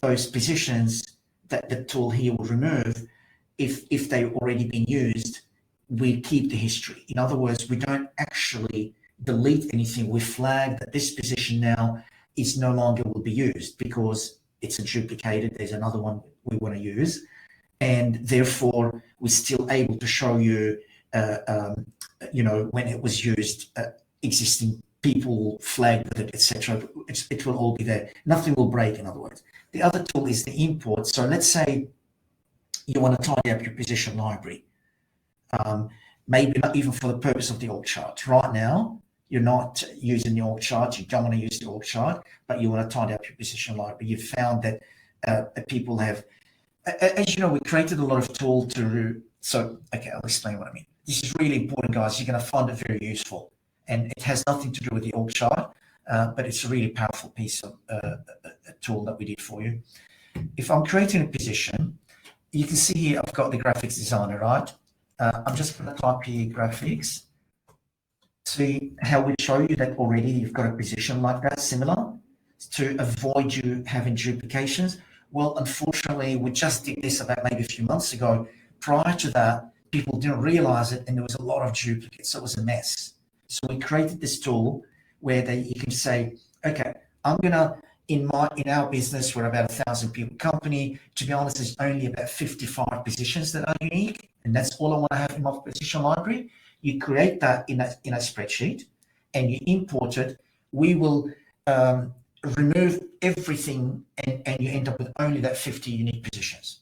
those positions that the tool here will remove, if they've already been used, we keep the history. In other words, we don't actually delete anything. We flag that this position now is no longer will be used because it's a duplicated. There's another one we want to use. And therefore, we're still able to show you, when it was used, existing people flagged with it, etc. It will all be there. Nothing will break, in other words. The other tool is the import. So let's say you want to tidy up your position library. Maybe not even for the purpose of the org chart. Right now, you're not using the org chart. You don't want to use the org chart, but you want to tidy up your position library. You've found that people have, as you know, we created a lot of tools okay, I'll explain what I mean. This is really important, guys. You're going to find it very useful. And it has nothing to do with the org chart, but it's a really powerful piece of a tool that we did for you. If I'm creating a position, you can see here I've got the graphics designer, right? I'm just going to type here graphics. See how we show you that already you've got a position like that, similar, to avoid you having duplications. Well, unfortunately, we just did this about maybe a few months ago. Prior to that, people didn't realize it, and there was a lot of duplicates, so it was a mess. So we created this tool where you can say, okay, I'm gonna, in our business, we're about 1,000 people company. To be honest, there's only about 55 positions that are unique, and that's all I want to have in my position library. You create that in a spreadsheet, and you import it. We will remove everything, and you end up with only that 50 unique positions.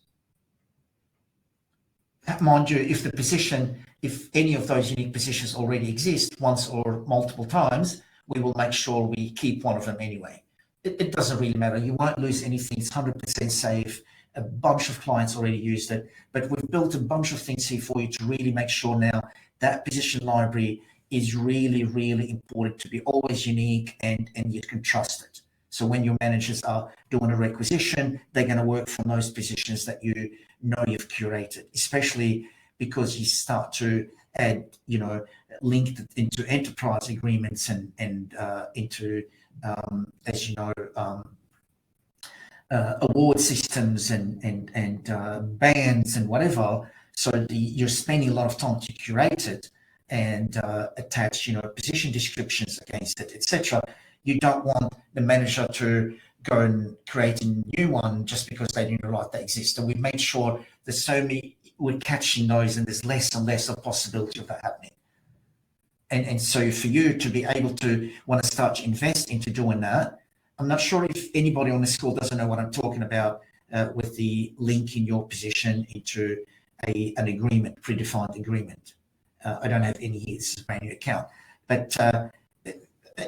Mind you, if any of those unique positions already exist once or multiple times, we will make sure we keep one of them anyway. It doesn't really matter. You won't lose anything. It's 100% safe. A bunch of clients already used it, but we've built a bunch of things here for you to really make sure now that position library is really, really important to be always unique, and you can trust it. So when your managers are doing a requisition, they're going to work from those positions that you know you've curated, especially because you start to add, link it into enterprise agreements and into, as you know, award systems and bands and whatever. So you're spending a lot of time to curate it and attach, position descriptions against it, etc. You don't want the manager to go and create a new one just because they didn't realize they exist. And we've made sure there's so many, we're catching those, and there's less and less of possibility of that happening. And so for you to be able to want to start to invest into doing that, I'm not sure if anybody on this call doesn't know what I'm talking about with the link in your position into an agreement, predefined agreement. I don't have any here, this is a brand new account. But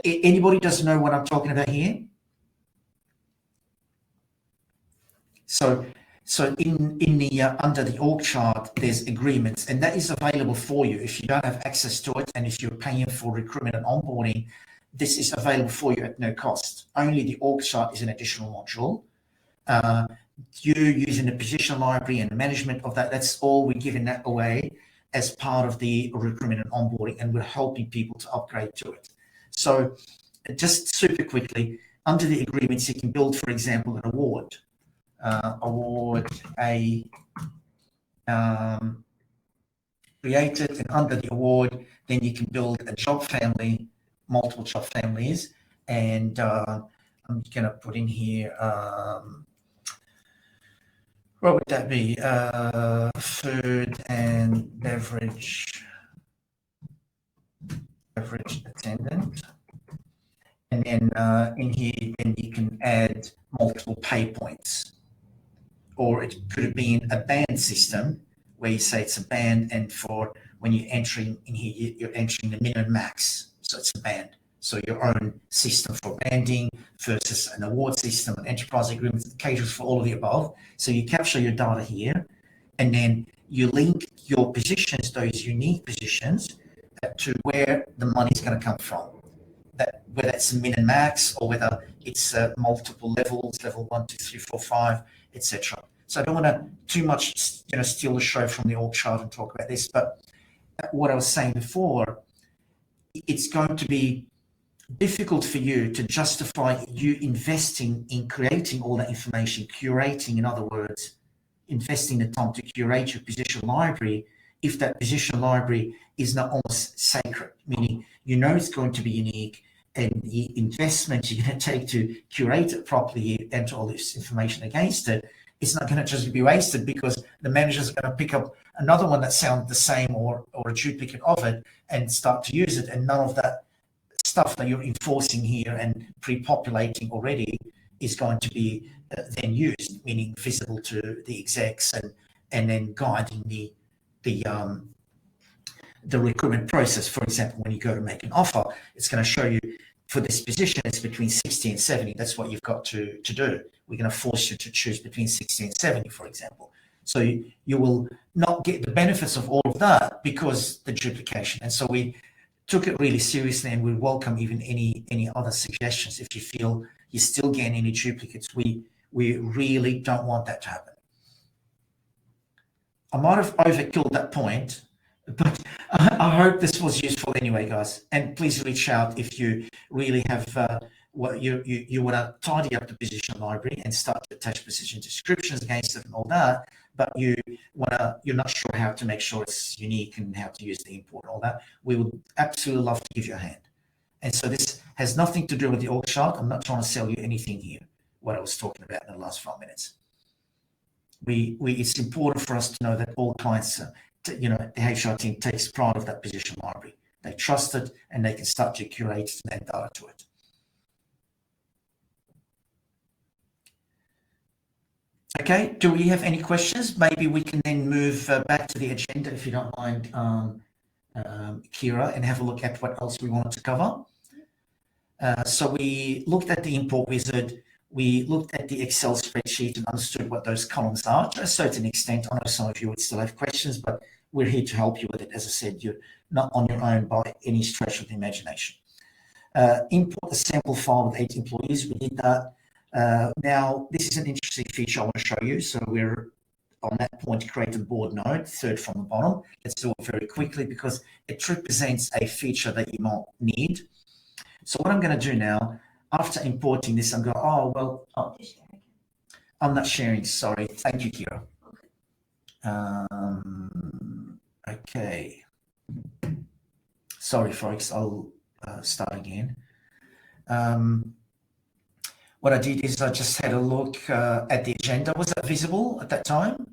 anybody doesn't know what I'm talking about here? So in the under the org chart, there's agreements, and that is available for you if you don't have access to it, and if you're paying for recruitment and onboarding. This is available for you at no cost. Only the org chart is an additional module. You using the position library and the management of that, that's all we're giving that away as part of the recruitment and onboarding, and we're helping people to upgrade to it. So just super quickly, under the agreements, you can build, for example, an award. Award A created, and under the award, then you can build a job family, multiple job families, and I'm going to put in here, what would that be? Food and beverage attendant. And then in here, then you can add multiple pay points. Or it could have been a band system where you say it's a band, and for when you're entering in here, you're entering the minimum max. So it's a band. So your own system for banding versus an award system, an enterprise agreement that caters for all of the above. So you capture your data here, and then you link your positions, those unique positions, to where the money is going to come from. Whether it's a min and max, or whether it's multiple levels, level 1, 2, 3, 4, 5, etc. So I don't want to too much, steal the show from the org chart and talk about this. But what I was saying before, it's going to be difficult for you to justify you investing in creating all that information, curating, in other words, investing the time to curate your position library, if that position library is not almost sacred, meaning it's going to be unique, and the investment you're going to take to curate it properly, enter all this information against it, it's not going to just be wasted because the managers are going to pick up another one that sounds the same or a duplicate of it and start to use it, and none of that stuff that you're enforcing here and pre-populating already is going to be then used, meaning visible to the execs and then guiding the recruitment process. For example, when you go to make an offer, it's going to show you for this position, it's between 60 and 70. That's what you've got to do. We're going to force you to choose between 60 and 70, for example. So you will not get the benefits of all of that because the duplication. And so we took it really seriously, and we welcome even any other suggestions. If you feel you're still getting any duplicates, we really don't want that to happen. I might have overkilled that point, but I hope this was useful anyway, guys. And please reach out if you really have what you want to tidy up the position library and start to attach position descriptions against it and all that. But you're not sure how to make sure it's unique and how to use the import and all that. We would absolutely love to give you a hand. And so this has nothing to do with the org chart. I'm not trying to sell you anything here, what I was talking about in the last 5 minutes. It's important for us to know that all clients, the HR team takes pride of that position library. They trust it, and they can start to curate and add data to it. Okay, do we have any questions? Maybe we can then move back to the agenda, if you don't mind, Kira, and have a look at what else we wanted to cover. So we looked at the import wizard. We looked at the Excel spreadsheet and understood what those columns are to a certain extent. I know some of you would still have questions, but we're here to help you with it. As I said, you're not on your own by any stretch of the imagination. Import the sample file with 8 employees. We did that. Now, this is an interesting feature I want to show you. So we're on that point, create a board node, third from the bottom. Let's do it very quickly because it represents a feature that you might need. So what I'm going to do now, after importing this, I'm going, oh, well, oh, I'm not sharing. Sorry. Thank you, Kira. Okay. Sorry, folks. I'll start again. What I did is I just had a look at the agenda. Was that visible at that time?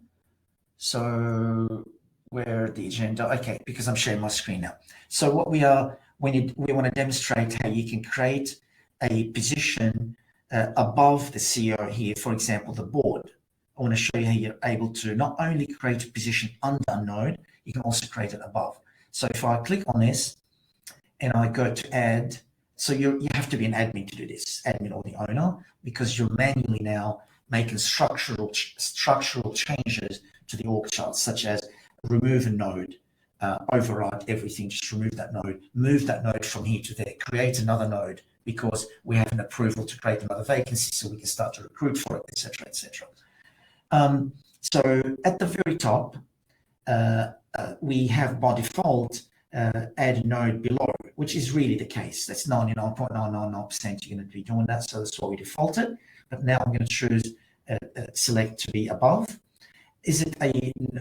So where the agenda? Okay, because I'm sharing my screen now. So what we are, we want to demonstrate how you can create a position above the CEO here, for example, the board. I want to show you how you're able to not only create a position under a node, you can also create it above. So if I click on this and I go to add, so you have to be an admin to do this, admin or the owner, because you're manually now making structural changes to the org chart, such as remove a node, override everything, just remove that node, move that node from here to there, create another node because we have an approval to create another vacancy so we can start to recruit for it, etc., etc. So at the very top, we have by default add a node below, which is really the case. That's 99.999% you're going to be doing that, so that's why we defaulted. But now I'm going to choose select to be above. Is it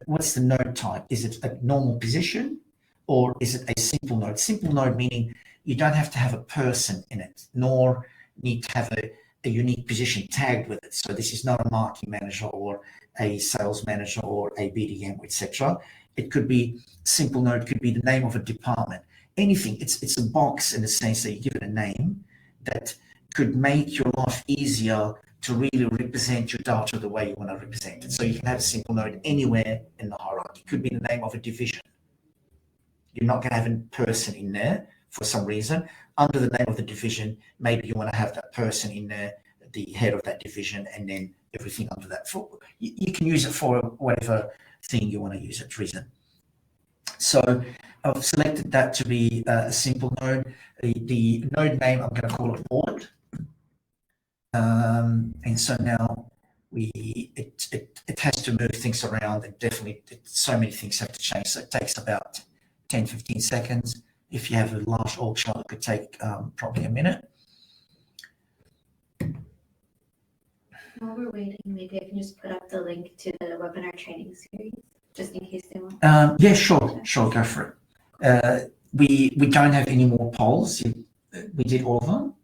what's the node type? Is it a normal position or is it a simple node? Simple node meaning you don't have to have a person in it, nor need to have a unique position tagged with it. So this is not a marketing manager or a sales manager or a BDM, etc. It could be simple node, could be the name of a department, anything. It's a box in the sense that you give it a name that could make your life easier to really represent your data the way you want to represent it. So you can have a simple node anywhere in the hierarchy. It could be the name of a division. You're not going to have a person in there for some reason. Under the name of the division, maybe you want to have that person in there, the head of that division, and then everything under that. You can use it for whatever thing you want to use it reason. So I've selected that to be a simple node. The node name, I'm going to call it board. And so now it has to move things around. And definitely, so many things have to change. So it takes about 10, 15 seconds. If you have a large org chart, it could take probably a minute. While we're waiting, maybe I can just put up the link to the webinar training series, just in case they want. Yeah, sure, go for it. We don't have any more polls. We did all of them.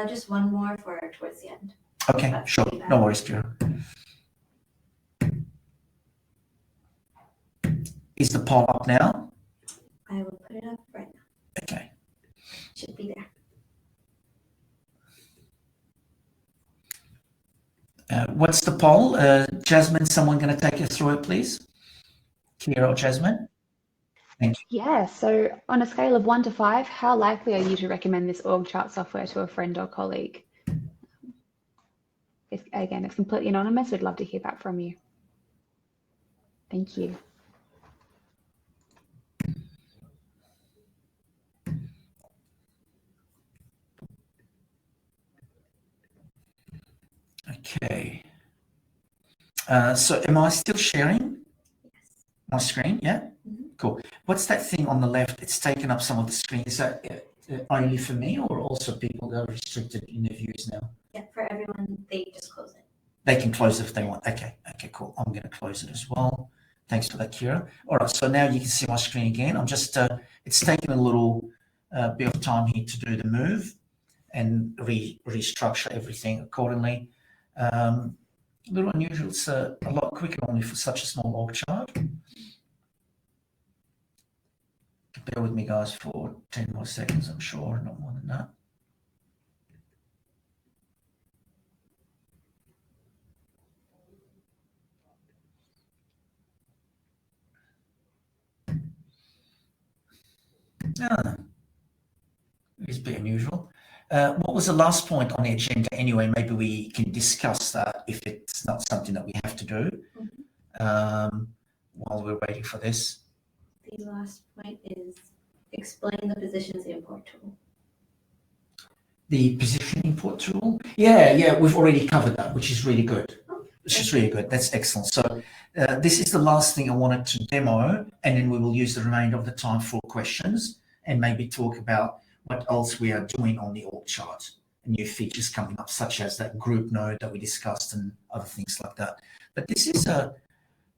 Just one more for towards the end. Okay, That's sure. No worries, Kira. Is the poll up now? I will put it up right now. Okay. Should be there. What's the poll? Jasmine, someone going to take us through it, please? Kira or Jasmine? Thank you. Yeah, so on a scale of 1 to 5, how likely are you to recommend this org chart software to a friend or colleague? Again, it's completely anonymous. We'd love to hear back from you. Thank you. Okay. So am I still sharing my screen? Yeah? Mm-hmm. Cool. What's that thing on the left? It's taken up some of the screen. Is that only for me or also people that are restricted in their views now? Yeah, for everyone, they just close it. They can close it if they want. Okay, cool. I'm going to close it as well. Thanks for that, Kira. All right, so now you can see my screen again. I'm just, it's taken a little bit of time here to do the move and restructure everything accordingly. A little unusual. It's a lot quicker only for such a small org chart. Bear with me, guys, for 10 more seconds, I'm sure, not more than that. It's a bit unusual. What was the last point on the agenda anyway? Maybe we can discuss that if it's not something that we have to do while we're waiting for this. The last point is explain the positions import tool. The position input tool. Yeah, we've already covered that, which is really good. Which is really good. That's excellent. So this is the last thing I wanted to demo, and then we will use the remainder of the time for questions and maybe talk about what else we are doing on the org chart and new features coming up, such as that group node that we discussed and other things like that. But this is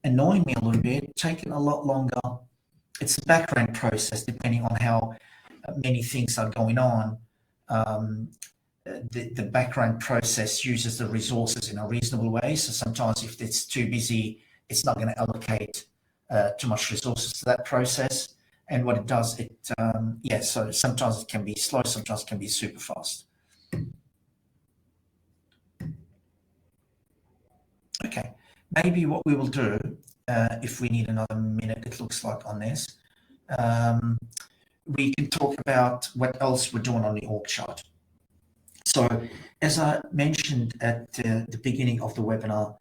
annoying me a little bit, taking a lot longer. It's a background process depending on how many things are going on. The background process uses the resources in a reasonable way. So sometimes if it's too busy, it's not going to allocate too much resources to that process. And what it does, so sometimes it can be slow, sometimes it can be super fast. Okay, maybe what we will do, if we need another minute, it looks like on this, we can talk about what else we're doing on the org chart. So as I mentioned at the beginning of the webinar,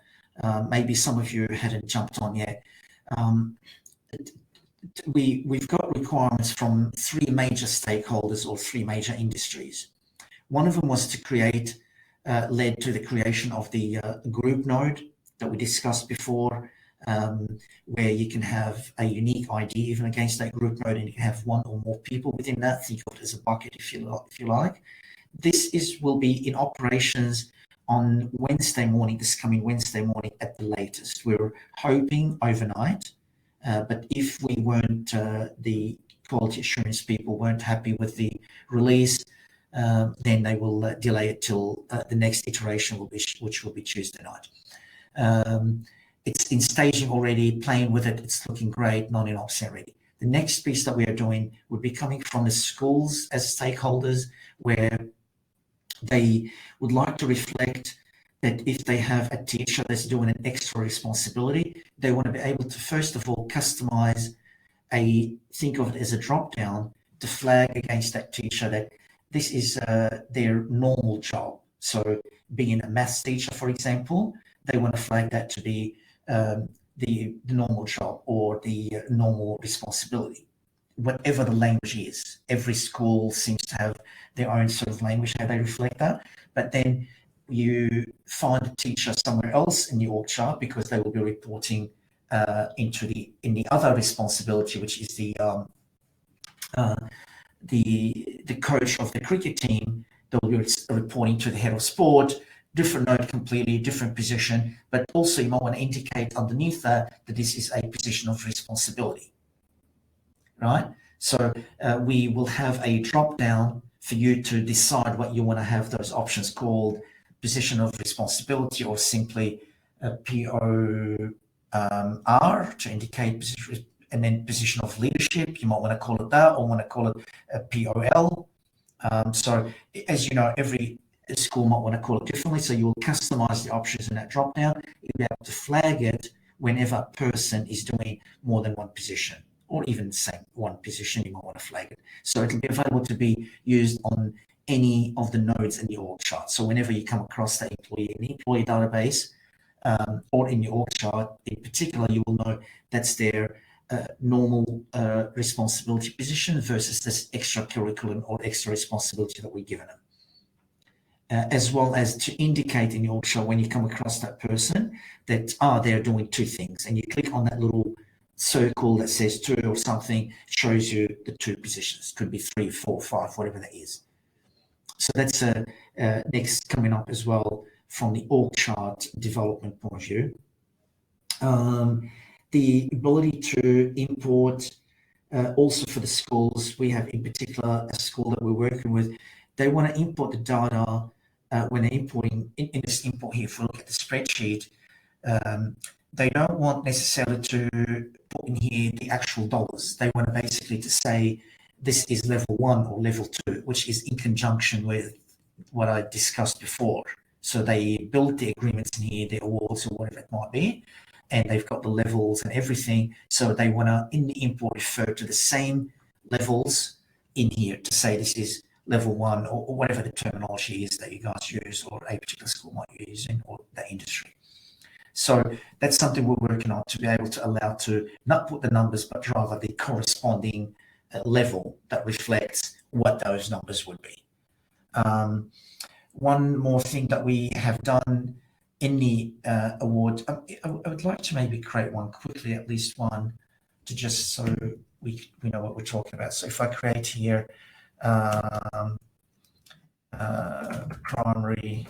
maybe some of you hadn't jumped on yet, we've got requirements from three major stakeholders or three major industries. One of them was to create, led to the creation of the group node that we discussed before, where you can have a unique ID even against that group node, and you can have one or more people within that. Think of it as a bucket if you like. This will be in operations on Wednesday morning, this coming Wednesday morning at the latest. We're hoping overnight, but if we weren't, the quality assurance people weren't happy with the release, then they will delay it till the next iteration, which will be Tuesday night. It's in staging already, playing with it, it's looking great, 99% ready. The next piece that we are doing would be coming from the schools as stakeholders, where they would like to reflect that if they have a teacher that's doing an extra responsibility, they want to be able to, first of all, customize think of it as a drop down to flag against that teacher that this is their normal job. So being a maths teacher, for example, they want to flag that to be the normal job or the normal responsibility, whatever the language is. Every school seems to have their own sort of language, how they reflect that. But then you find a teacher somewhere else in the org chart because they will be reporting in the other responsibility, which is the coach of the cricket team. They'll be reporting to the head of sport, different node completely, different position, but also you might want to indicate underneath that this is a position of responsibility, right? So we will have a drop down for you to decide what you want to have those options called: position of responsibility, or simply a POR to indicate position, and then position of leadership. You might want to call it that, or want to call it a POL. So as you know, every school might want to call it differently. So you'll customize the options in that drop down. You'll be able to flag it whenever a person is doing more than one position, or even the same one position, you might want to flag it. So it'll be available to be used on any of the nodes in the org chart. So whenever you come across that employee in the employee database, or in the org chart in particular, you will know that's their normal responsibility position versus this extracurricular or extra responsibility that we're giving them. As well as to indicate in the org chart when you come across that person that they're doing two things, and you click on that little circle that says 2 or something, shows you the 2 positions. Could be 3, 4, 5, whatever that is. So that's next coming up as well from the org chart development point of view. The ability to import also for the schools. We have in particular a school that we're working with. They want to import the data when they're importing in this import here. If we look at the spreadsheet, they don't want necessarily to put in here the actual dollars. They want to basically to say this is level 1 or level 2, which is in conjunction with what I discussed before. So they build the agreements in here, the awards or whatever it might be, and they've got the levels and everything. So they want to, in the import, refer to the same levels in here to say this is level 1 or whatever the terminology is that you guys use or a particular school might be using or the industry. So that's something we're working on to be able to allow to not put the numbers, but rather the corresponding level that reflects what those numbers would be. One more thing that we have done in the award, I would like to maybe create one quickly, at least one, to just so we know what we're talking about. So if I create here primary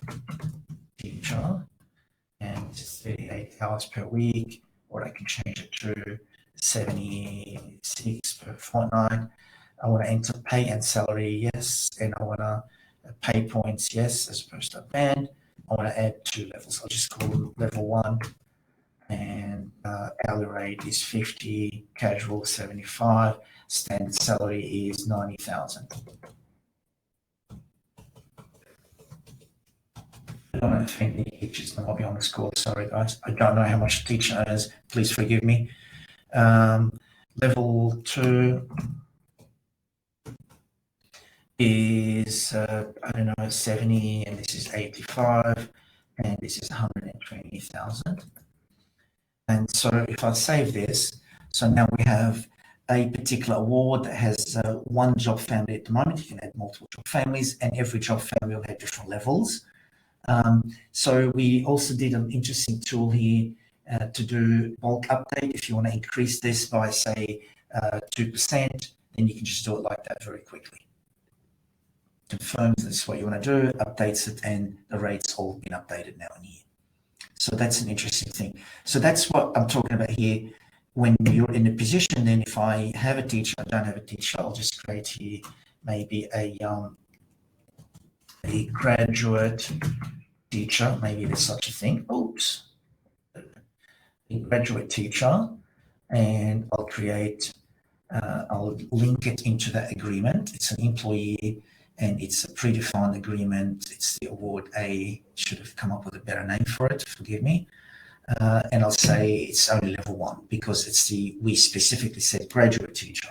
teacher, and it's 38 hours per week, or I can change it to 76 per fortnight. I want to enter pay and salary, yes, and I want to pay points, yes, as opposed to a band. I want to add 2 levels. I'll just call it level 1, and hourly rate is 50, casual 75, standard salary is 90,000. I don't know if any teachers might be on this call. Sorry, guys. I don't know how much a teacher earns. Please forgive me. Level 2 is, I don't know, 70, and this is 85, and this is 120,000. And so if I save this, so now we have a particular award that has one job family at the moment. You can add multiple job families, and every job family will have different levels. So we also did an interesting tool here to do bulk update. If you want to increase this by, say, 2%, then you can just do it like that very quickly. Confirms this is what you want to do, updates it, and the rate's all been updated now in here. So that's an interesting thing. So that's what I'm talking about here. When you're in a position, then if I have a teacher, I don't have a teacher, I'll just create here maybe a graduate teacher, maybe there's such a thing. Oops. A graduate teacher, and I'll create, I'll link it into that agreement. It's an employee and it's a predefined agreement. It's the award A. Should have come up with a better name for it, forgive me. And I'll say it's only level 1 because it's we specifically said graduate teacher.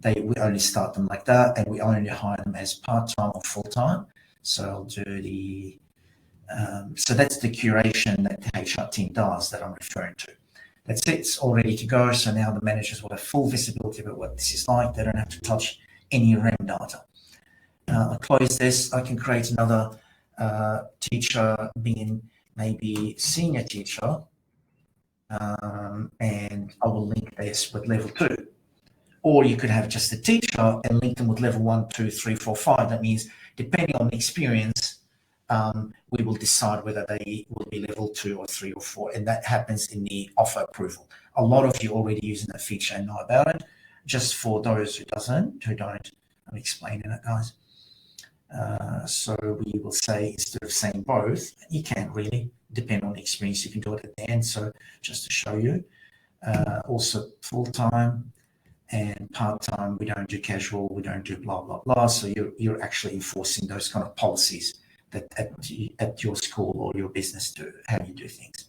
We only start them like that, and we only hire them as part-time or full-time. So I'll do the, so that's the curation that the HR team does that I'm referring to. That's it, it's all ready to go. So now the managers will have full visibility about what this is like. They don't have to touch any RAM data. I close this, I can create another teacher being maybe senior teacher, and I will link this with level 2. Or you could have just a teacher and link them with level 1, 2, 3, 4, 5. That means depending on the experience, we will decide whether they will be level 2 or 3 or 4, and that happens in the offer approval. A lot of you already using that feature and know about it. Just for those who don't, I'm explaining it, guys. So we will say, instead of saying both, you can't really, depend on the experience, you can do it at the end. So just to show you, also full-time and part-time, we don't do casual, we don't do blah, blah, blah. So you're actually enforcing those kind of policies that at your school or your business do, how you do things.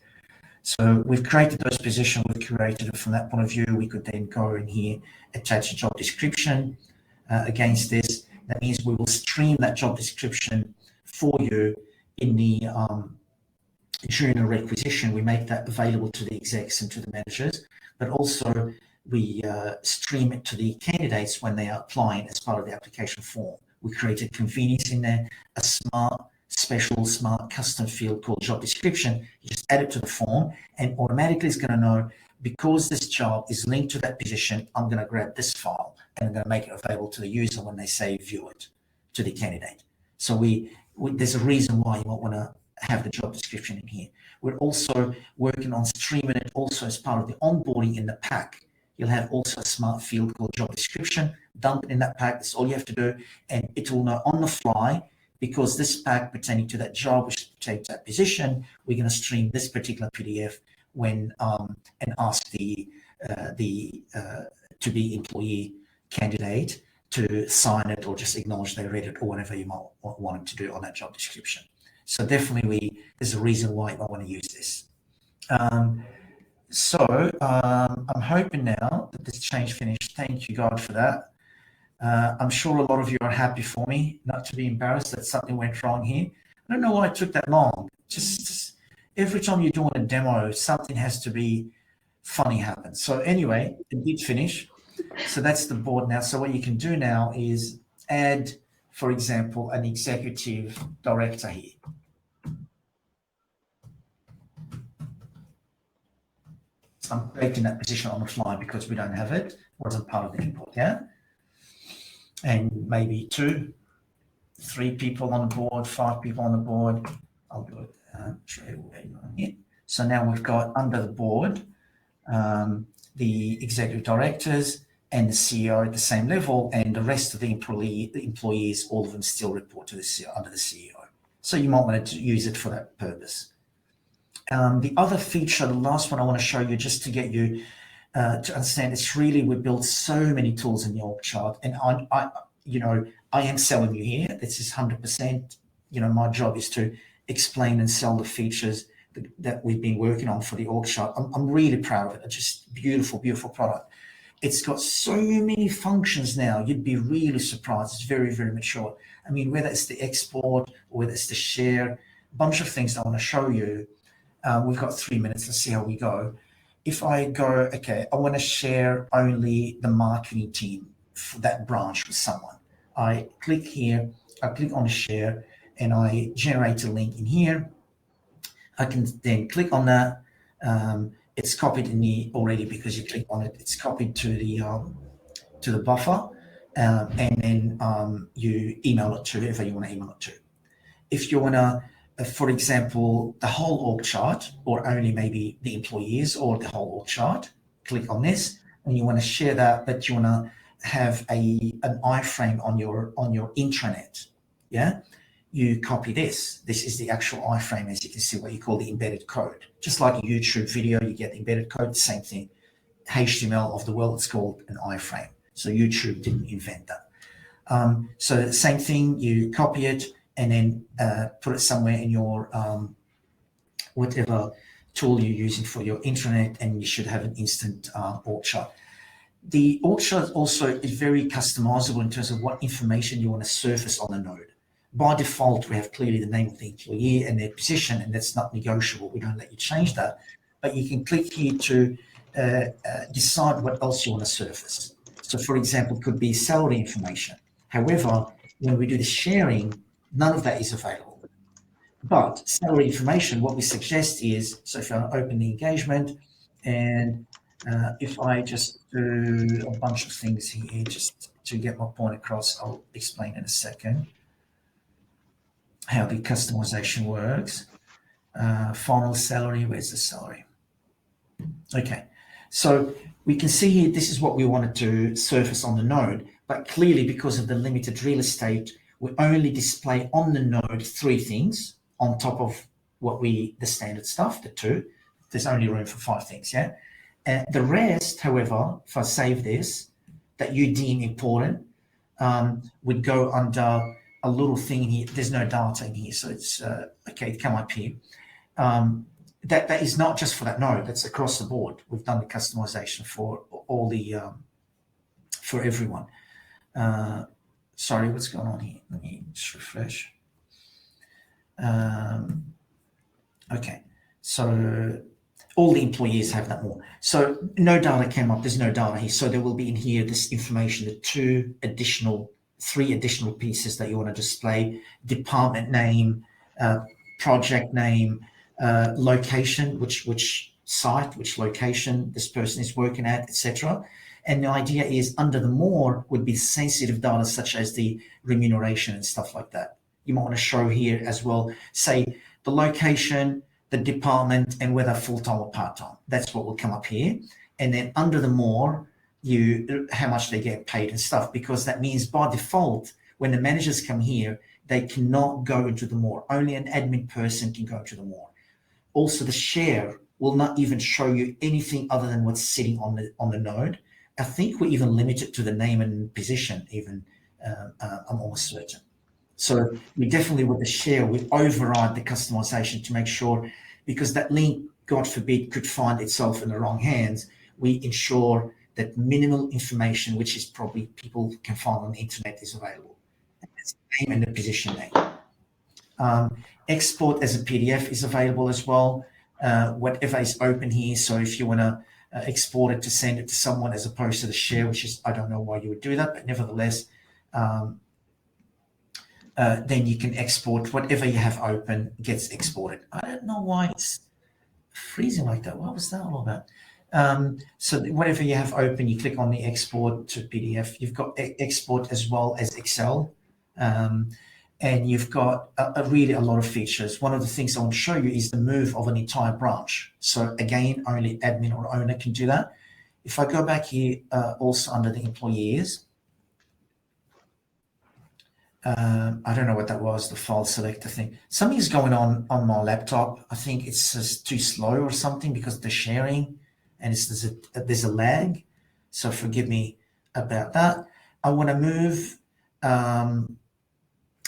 So we've created those positions, we've curated it from that point of view. We could then go in here, attach a job description against this. That means we will stream that job description for you in the during a requisition. We make that available to the execs and to the managers, but also we stream it to the candidates when they are applying as part of the application form. We created convenience in there, a smart custom field called job description. You just add it to the form, and automatically it's going to know, because this job is linked to that position, I'm going to grab this file and I'm going to make it available to the user when they say view it to the candidate. So there's a reason why you might want to have the job description in here. We're also working on streaming it also as part of the onboarding in the pack. You'll have also a smart field called job description. Dump it in that pack. That's all you have to do, and it will know on the fly, because this pack pertaining to that job, which pertains to that position, we're going to stream this particular PDF when and ask the to-be employee candidate to sign it or just acknowledge they read it, or whatever you might want them to do on that job description. So definitely there's a reason why you might want to use this. So I'm hoping now that this change finished. Thank you, God, for that. I'm sure a lot of you are happy for me, not to be embarrassed that something went wrong here. I don't know why it took that long. Just every time you're doing a demo, something has to be funny happen. So anyway, it did finish. So that's the board now. So what you can do now is add for example, an executive director here. So I'm creating that position on the fly because we don't have it. It wasn't part of the import, yeah? And maybe 2, 3 people on the board, 5 people on the board. I'll do it straight away on here. So now we've got under the board the executive directors and the CEO at the same level, and the rest of the employees, all of them still report to the CEO, under the CEO. So you might want to use it for that purpose. The other feature, the last one I want to show you, just to get you to understand, it's really, we built so many tools in the org chart, and I am selling you here. This is 100%. My job is to explain and sell the features that we've been working on for the org chart. I'm really proud of it. It's just beautiful, beautiful product. It's got so many functions now. You'd be really surprised. It's very, very mature. I mean, whether it's the export or whether it's the share, a bunch of things I want to show you. We've got 3 minutes. Let's see how we go. If I go, okay, I want to share only the marketing team for that branch with someone. I click here, I click on share, and I generate a link in here. I can then click on that. It's copied in here already because you click on it. It's copied to the buffer, and then you email it to whoever you want to email it to. If you want to, for example, the whole org chart, or only maybe the employees, or the whole org chart, click on this, and you want to share that, but you want to have an iframe on your intranet. Yeah. You copy this. This is the actual iframe, as you can see, what you call the embedded code. Just like a YouTube video, you get the embedded code, the same thing. HTML of the world, it's called an iframe. So YouTube didn't invent that. So the same thing, you copy it and then put it somewhere in your whatever tool you're using for your intranet, and you should have an instant org chart. The org chart also is very customizable in terms of what information you want to surface on the node. By default, we have clearly the name of the employee and their position, and that's not negotiable. We don't let you change that, but you can click here to decide what else you want to surface. So for example, it could be salary information. However, when we do the sharing, none of that is available. But salary information, what we suggest is, so if I open the engagement, and if I just do a bunch of things here just to get my point across, I'll explain in a second how the customization works. Final salary, where's the salary? Okay, so we can see here, this is what we wanted to surface on the node, but clearly because of the limited real estate, we only display on the node 3 things on top of the standard stuff, the 2. There's only room for 5 things, yeah? And the rest, however, if I save this, that you deem important, would go under a little thing in here. There's no data in here, so it's okay. Come up here. That is not just for that node. That's across the board. We've done the customization for all the for everyone. Sorry, what's going on here? Let me just refresh. Okay, so all the employees have that more. So no data came up. There's no data here. So there will be in here this information, the 3 additional pieces that you want to display: department name, project name, location, which site, which location this person is working at, etc. And the idea is under the more would be sensitive data such as the remuneration and stuff like that. You might want to show here as well, say the location, the department, and whether full-time or part-time. That's what will come up here. And then under the more, how much they get paid and stuff, because that means by default, when the managers come here, they cannot go into the more. Only an admin person can go into the more. Also, the share will not even show you anything other than what's sitting on the node. I think we even limit it to the name and position, even, I'm almost certain. So we definitely, with the share, we override the customization to make sure, because that link, God forbid, could find itself in the wrong hands. We ensure that minimal information, which is probably people can find on the internet, is available. And that's the name and the position name. Export as a PDF is available as well. Whatever is open here. So if you want to export it to send it to someone as opposed to the share, which is, I don't know why you would do that, but nevertheless, then you can export whatever you have open gets exported. I don't know why it's freezing like that. What was that all about? So whatever you have open, you click on the export to PDF. You've got export as well as Excel. And you've got really a lot of features. One of the things I want to show you is the move of an entire branch. So again, only admin or owner can do that. If I go back here, also under the employees, I don't know what that was, the file selector thing. Something's going on my laptop. I think it's just too slow or something because of the sharing, and there's a lag. So forgive me about that. I want to move.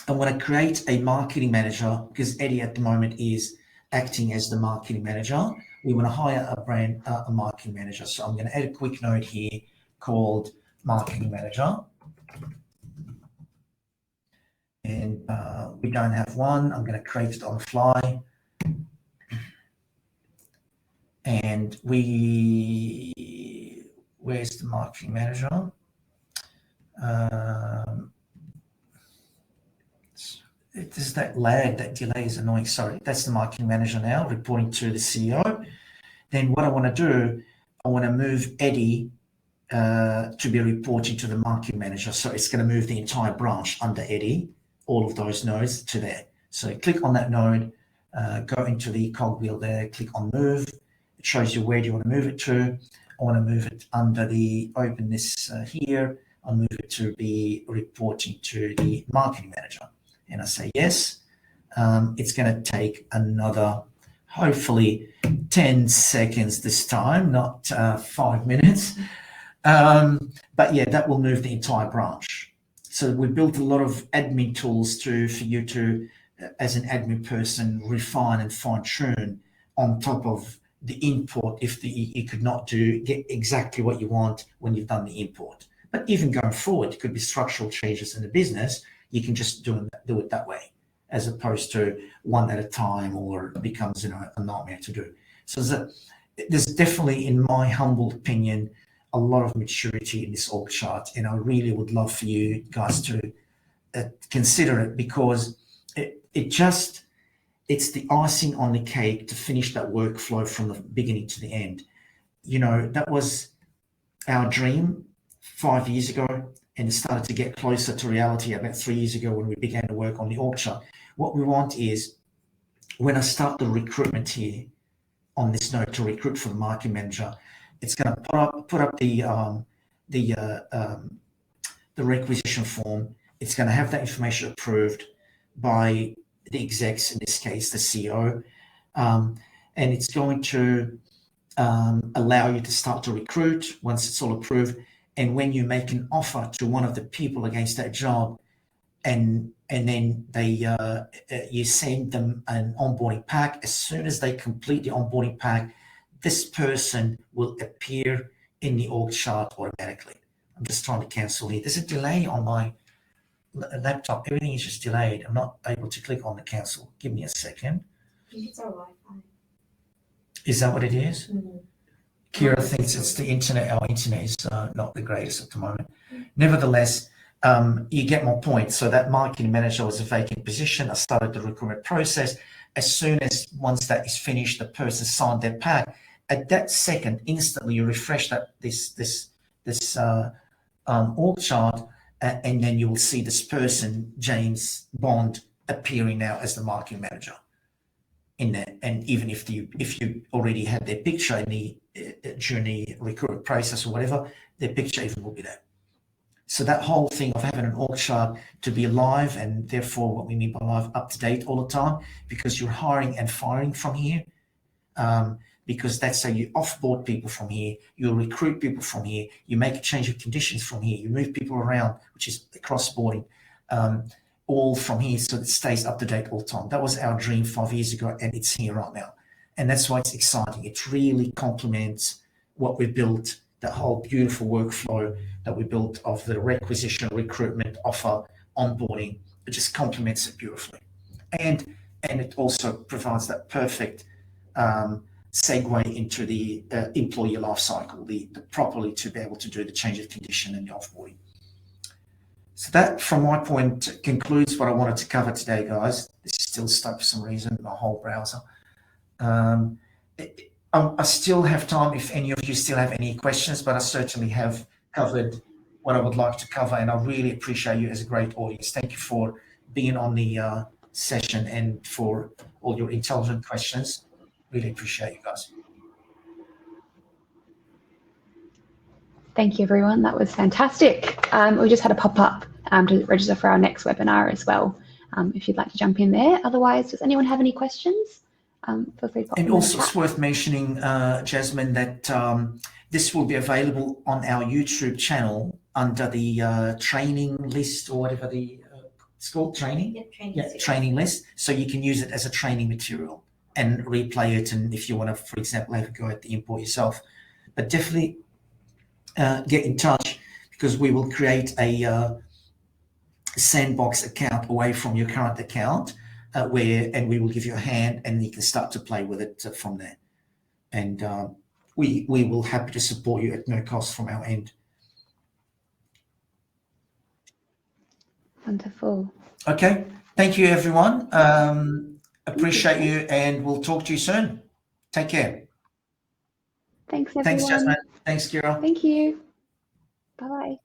I want to create a marketing manager because Eddie at the moment is acting as the marketing manager. We want to hire a marketing manager. So I'm going to add a quick note here called marketing manager. And we don't have one. I'm going to create it on the fly. And where's the marketing manager? There's that lag, that delay is annoying. Sorry, that's the marketing manager now, reporting to the CEO. Then what I want to do, I want to move Eddie to be reporting to the marketing manager. So it's going to move the entire branch under Eddie, all of those nodes to there. So click on that node, go into the cogwheel there, click on move. It shows you where do you want to move it to. I want to move it under the openness here. I'll move it to be reporting to the marketing manager. And I say yes. It's going to take another, hopefully 10 seconds this time, not 5 minutes. But yeah, that will move the entire branch. So we built a lot of admin tools for you to, as an admin person, refine and fine tune on top of the import if you could not get exactly what you want when you've done the import. But even going forward, it could be structural changes in the business. You can just do it that way, as opposed to one at a time, or it becomes a nightmare to do. So there's definitely, in my humble opinion, a lot of maturity in this org chart, and I really would love for you guys to consider it, because it's the icing on the cake to finish that workflow from the beginning to the end. That was our dream 5 years ago, and it started to get closer to reality about 3 years ago when we began to work on the org chart. What we want is, when I start the recruitment here on this note to recruit for the marketing manager, it's going to put up the requisition form. It's going to have that information approved by the execs, in this case, the CEO, and it's going to allow you to start to recruit once it's all approved. And when you make an offer to one of the people against that job, and then you send them an onboarding pack, as soon as they complete the onboarding pack, this person will appear in the org chart automatically. I'm just trying to cancel here. There's a delay on my laptop. Everything is just delayed. I'm not able to click on the cancel. Give me a second. I think it's our Wi-Fi. Is that what it is? Mm-hmm. Kira thinks it's the internet. Our internet is not the greatest at the moment. Nevertheless, you get my point. So that marketing manager was a vacant position. I started the recruitment process. As soon as once that is finished, the person signed their pack. At that second, instantly you refresh this org chart, and then you will see this person, James Bond, appearing now as the marketing manager in there. And even if you already had their picture in the during the recruitment process or whatever, their picture even will be there. So that whole thing of having an org chart to be live, and therefore what we mean by live, up to date all the time, because you're hiring and firing from here, because that's how you offboard people from here, you recruit people from here, you make a change of conditions from here, you move people around, which is cross-boarding, all from here, so it stays up to date all the time. That was our dream 5 years ago, and it's here right now. And that's why it's exciting. It really complements what we built, that whole beautiful workflow that we built of the requisition, recruitment, offer, onboarding. It just complements it beautifully. And it also provides that perfect segue into the employee life cycle, the properly to be able to do the change of condition and the offboarding. So that, from my point, concludes what I wanted to cover today, guys. This is still stuck for some reason, my whole browser. I still have time if any of you still have any questions, but I certainly have covered what I would like to cover, and I really appreciate you as a great audience. Thank you for being on the session and for all your intelligent questions. Really appreciate you guys. Thank you, everyone. That was fantastic. We just had a pop-up to register for our next webinar as well, if you'd like to jump in there. Otherwise, does anyone have any questions? Feel free to pop them in the chat. It's worth mentioning, Jasmine, that this will be available on our YouTube channel under the training list, or whatever it's called, training? Training list. So you can use it as a training material and replay it, and if you want to, for example, have a go at the import yourself. But definitely get in touch, because we will create a sandbox account away from your current account, and we will give you a hand, and you can start to play with it from there. And we will happy to support you at no cost from our end. Wonderful. Okay, thank you, everyone. Appreciate you, and we'll talk to you soon. Take care. Thanks, everyone. Thanks, Jasmine. Thanks, Kira. Thank you. Bye-bye.